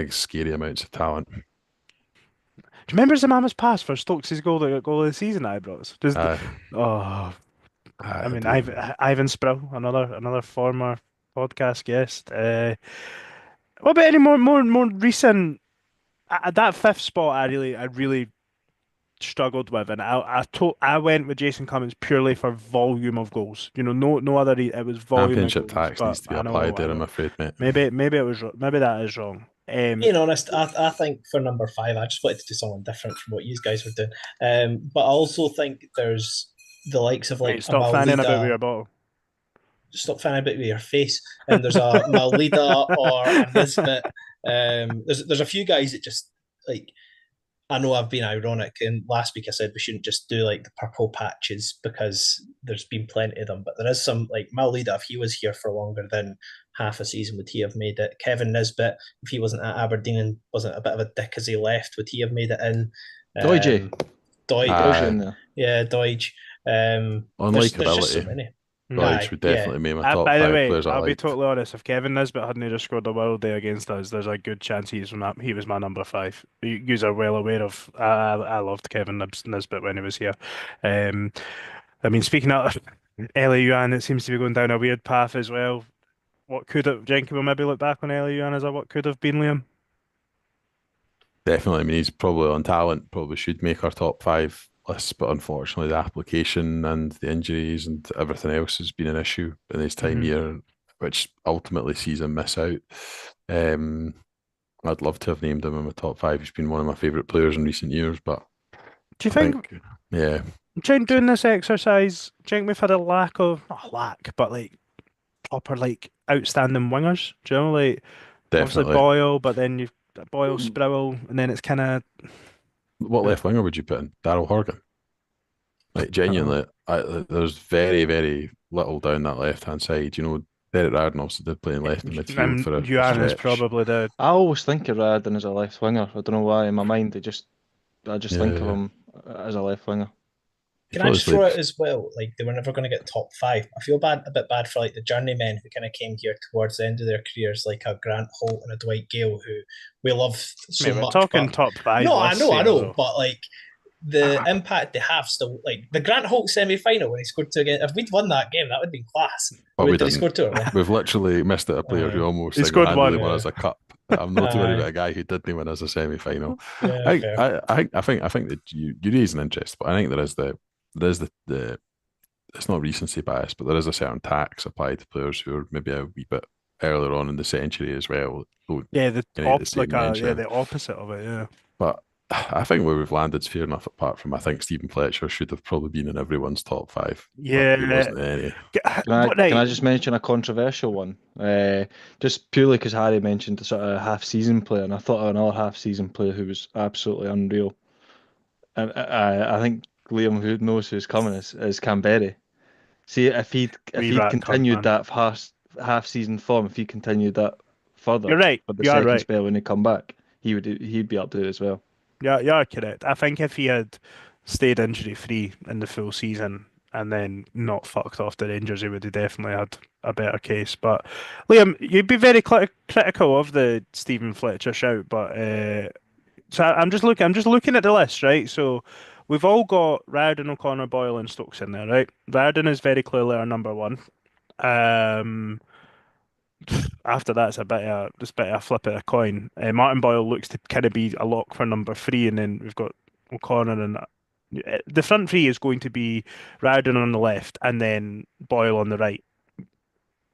Scary amounts of talent. Do you remember Zamama's pass for Stokes' goal of the season at Ibrox? I mean, Ivan Sproul, another former podcast guest. What about any more recent? That fifth spot, I really struggled with, and I went with Jason Cummings purely for volume of goals. No other. It was volume of Championship goals. tax But needs to be I applied know, there, I'm afraid, mate. maybe it was maybe that is wrong. Being honest, I think for number 5, I just wanted to do something different from what you guys were doing. But I also think there's the likes of like Mate, a stop fanning about with Maulida. your bottle. Stop fanning about with your face. And there's a Maulida or a Nisbet. There's a few guys that just like. I know I've been ironic, and last week I said we shouldn't just do like the purple patches because there's been plenty of them. But there is some like Maulida, if he was here for longer than half a season, would he have made it? Kevin Nisbet, if he wasn't at Aberdeen and wasn't a bit of a dick as he left, would he have made it in? Doige. Doige, in there. yeah, Doige. There's just so Unlikability. many. Doige would definitely make my top By the 5 way, players I I'll be liked. totally honest. If Kevin Nisbet hadn't just scored a world day against us, there's a good chance he was my number 5. You are well aware of. I loved Kevin Nisbet when he was here. I mean, speaking of Yuan, it seems to be going down a weird path as well. What could have Jenkin will maybe look back on Yuan as what could have been, Liam? Definitely. I mean, he's probably on talent, probably should make our top 5 lists, but unfortunately, the application and the injuries and everything else has been an issue in his time here, which ultimately sees him miss out. I'd love to have named him in my top 5. He's been one of my favourite players in recent years, but do you think yeah. Doing this exercise, do you think we've had a lack of, not a lack, but like proper like outstanding wingers? Do you know, like obviously Definitely. Boyle, but then you've got Boyle, Sproul, and then it's kind of. What left winger would you put in? Daryl Horgan? Like genuinely, there's very, very little down that left hand side. Derek Radden also did play in left in midfield for a Yuan is stretch. probably the. I always think of Radden as a left winger. I don't know why. In my mind, I just think of him as a left winger. Can I just throw out as well, like they were never going to get top 5. I feel a bit bad for like the journeymen who kind of came here towards the end of their careers, like a Grant Holt and a Dwight Gale, who we love so Mate, we're much. talking top 5. No, I know, though. but like the impact they have still, like the Grant Holt semi-final when he scored 2 again. If we'd won that game, that would have been class. But we did he didn't. score 2 or 1? We've literally missed out a player who almost He scored single-handedly 1, won as a cup. I'm not too worried about a guy who didn't win as a semi-final. Yeah, I think that you raise an interest, but I think there is the it's not recency bias, but there is a certain tax applied to players who are maybe a wee bit earlier on in the century as well. Yeah, the the opposite of it. Yeah, but I think where we've landed is fair enough. Apart from, I think Stephen Fletcher should have probably been in everyone's top 5. Yeah, he wasn't any. Can I just mention a controversial one? Just purely because Harry mentioned the sort of half-season player, and I thought of another half-season player who was absolutely unreal. And I think Liam, who knows who's coming, is Canberry. See, if he'd continued that half-season form, if he continued that further, you're right. for the second spell when he come back, he'd be up there as well. Yeah, you're correct. I think if he had stayed injury-free in the full season and then not fucked off the Rangers, he would have definitely had a better case. But Liam, you'd be very critical of the Stephen Fletcher shout, but so I'm just looking at the list, right? So we've all got Radden, O'Connor, Boyle, and Stokes in there, right? Radden is very clearly our number 1. After that, it's a bit of a flip of a coin. Martin Boyle looks to kind of be a lock for number 3, and then we've got O'Connor, and the front 3 is going to be Radden on the left, and then Boyle on the right.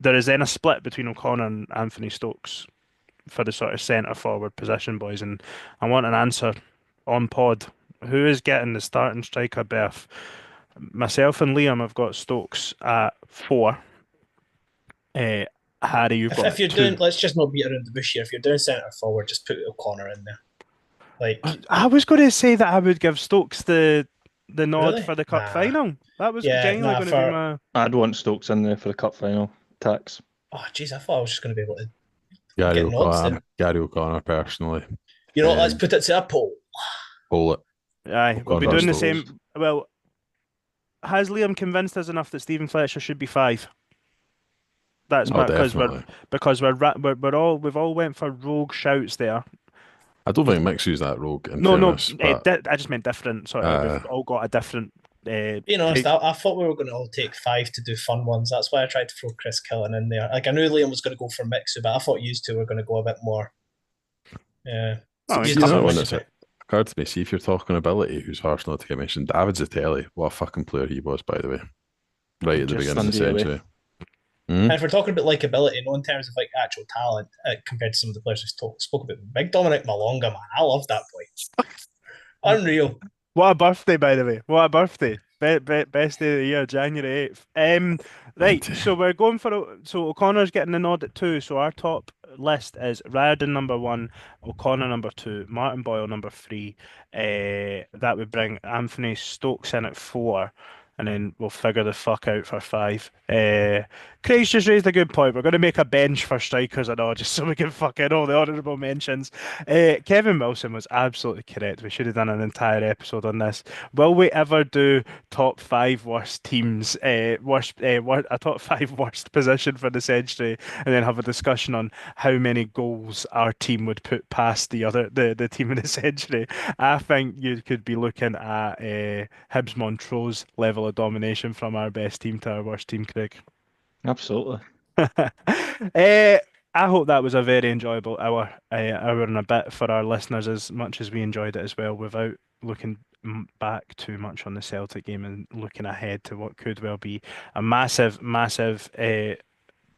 There is then a split between O'Connor and Anthony Stokes for the sort of centre forward position, boys, and I want an answer on pod. Who is getting the starting striker berth? Myself and Liam have got Stokes at 4. Harry, you've got if you're 2. doing, let's just not beat around the bush here. If you're doing centre forward, just put O'Connor in there. Like I was going to say that I would give Stokes the nod Really? for the cup final. That was Yeah, genuinely going to be my. I'd want Stokes in there for the cup final. Tax. Oh, jeez, I thought I was just going to be able to Gary get nods O'Connor, then. Gary O'Connor, personally. You know, let's put it to a poll. Poll it. Aye, we'll be O'Connor doing the Stokes. same. Well, has Liam convinced us enough that Stephen Fletcher should be 5? That's Oh, because definitely. we've all went for rogue shouts there. I don't think Mixu's that rogue. No, fairness, but I just meant different. Sorry, we've all got a different Being honest, I thought we were going to all take 5 to do fun ones. That's why I tried to throw Chris Killen in there. Like I knew Liam was going to go for Mixu, but I thought you two were going to go a bit more. Yeah. Oh, See, another one that's occurred to me. See, if you're talking ability, who's harsh not to get mentioned? David Zatelli. What a fucking player he was, by the way. Right at the beginning of the century. And if we're talking about likability, no in terms of like actual talent compared to some of the players we spoke about, Big Dominic Malonga, man, I love that boy. Unreal. What a birthday, by the way. What a birthday. Best day of the year, January 8th. Right, so we're going for... So O'Connor's getting the nod at 2. So our top list is Riordan number 1, O'Connor number 2, Martin Boyle number 3. That would bring Anthony Stokes in at 4. And then we'll figure the fuck out for 5. Craig's just raised a good point. We're going to make a bench for strikers and all, just so we can fuck in all the honourable mentions. Kevin Wilson was absolutely correct. We should have done an entire episode on this. Will we ever do top 5 worst teams, a top 5 worst position for the century, and then have a discussion on how many goals our team would put past the team of the century? I think you could be looking at Hibs Montrose level of domination from our best team to our worst team, Craig. Absolutely. I hope that was a very enjoyable hour and a bit for our listeners, as much as we enjoyed it as well, without looking back too much on the Celtic game and looking ahead to what could well be a massive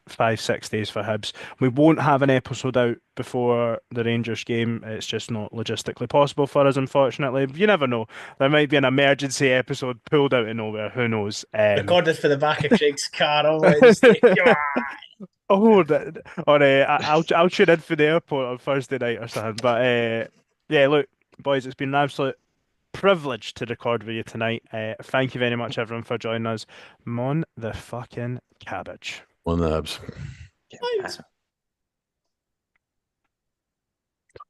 5-6 days for Hibs. We won't have an episode out before the Rangers game. It's just not logistically possible for us, unfortunately. You never know. There might be an emergency episode pulled out of nowhere. Who knows? Recorded for the back of Craig's car on Wednesday. Or I'll tune in for the airport on Thursday night or something. But yeah, look, boys, it's been an absolute privilege to record with you tonight. Thank you very much, everyone, for joining us. Mon the fucking cabbage. On the Hibs. Right.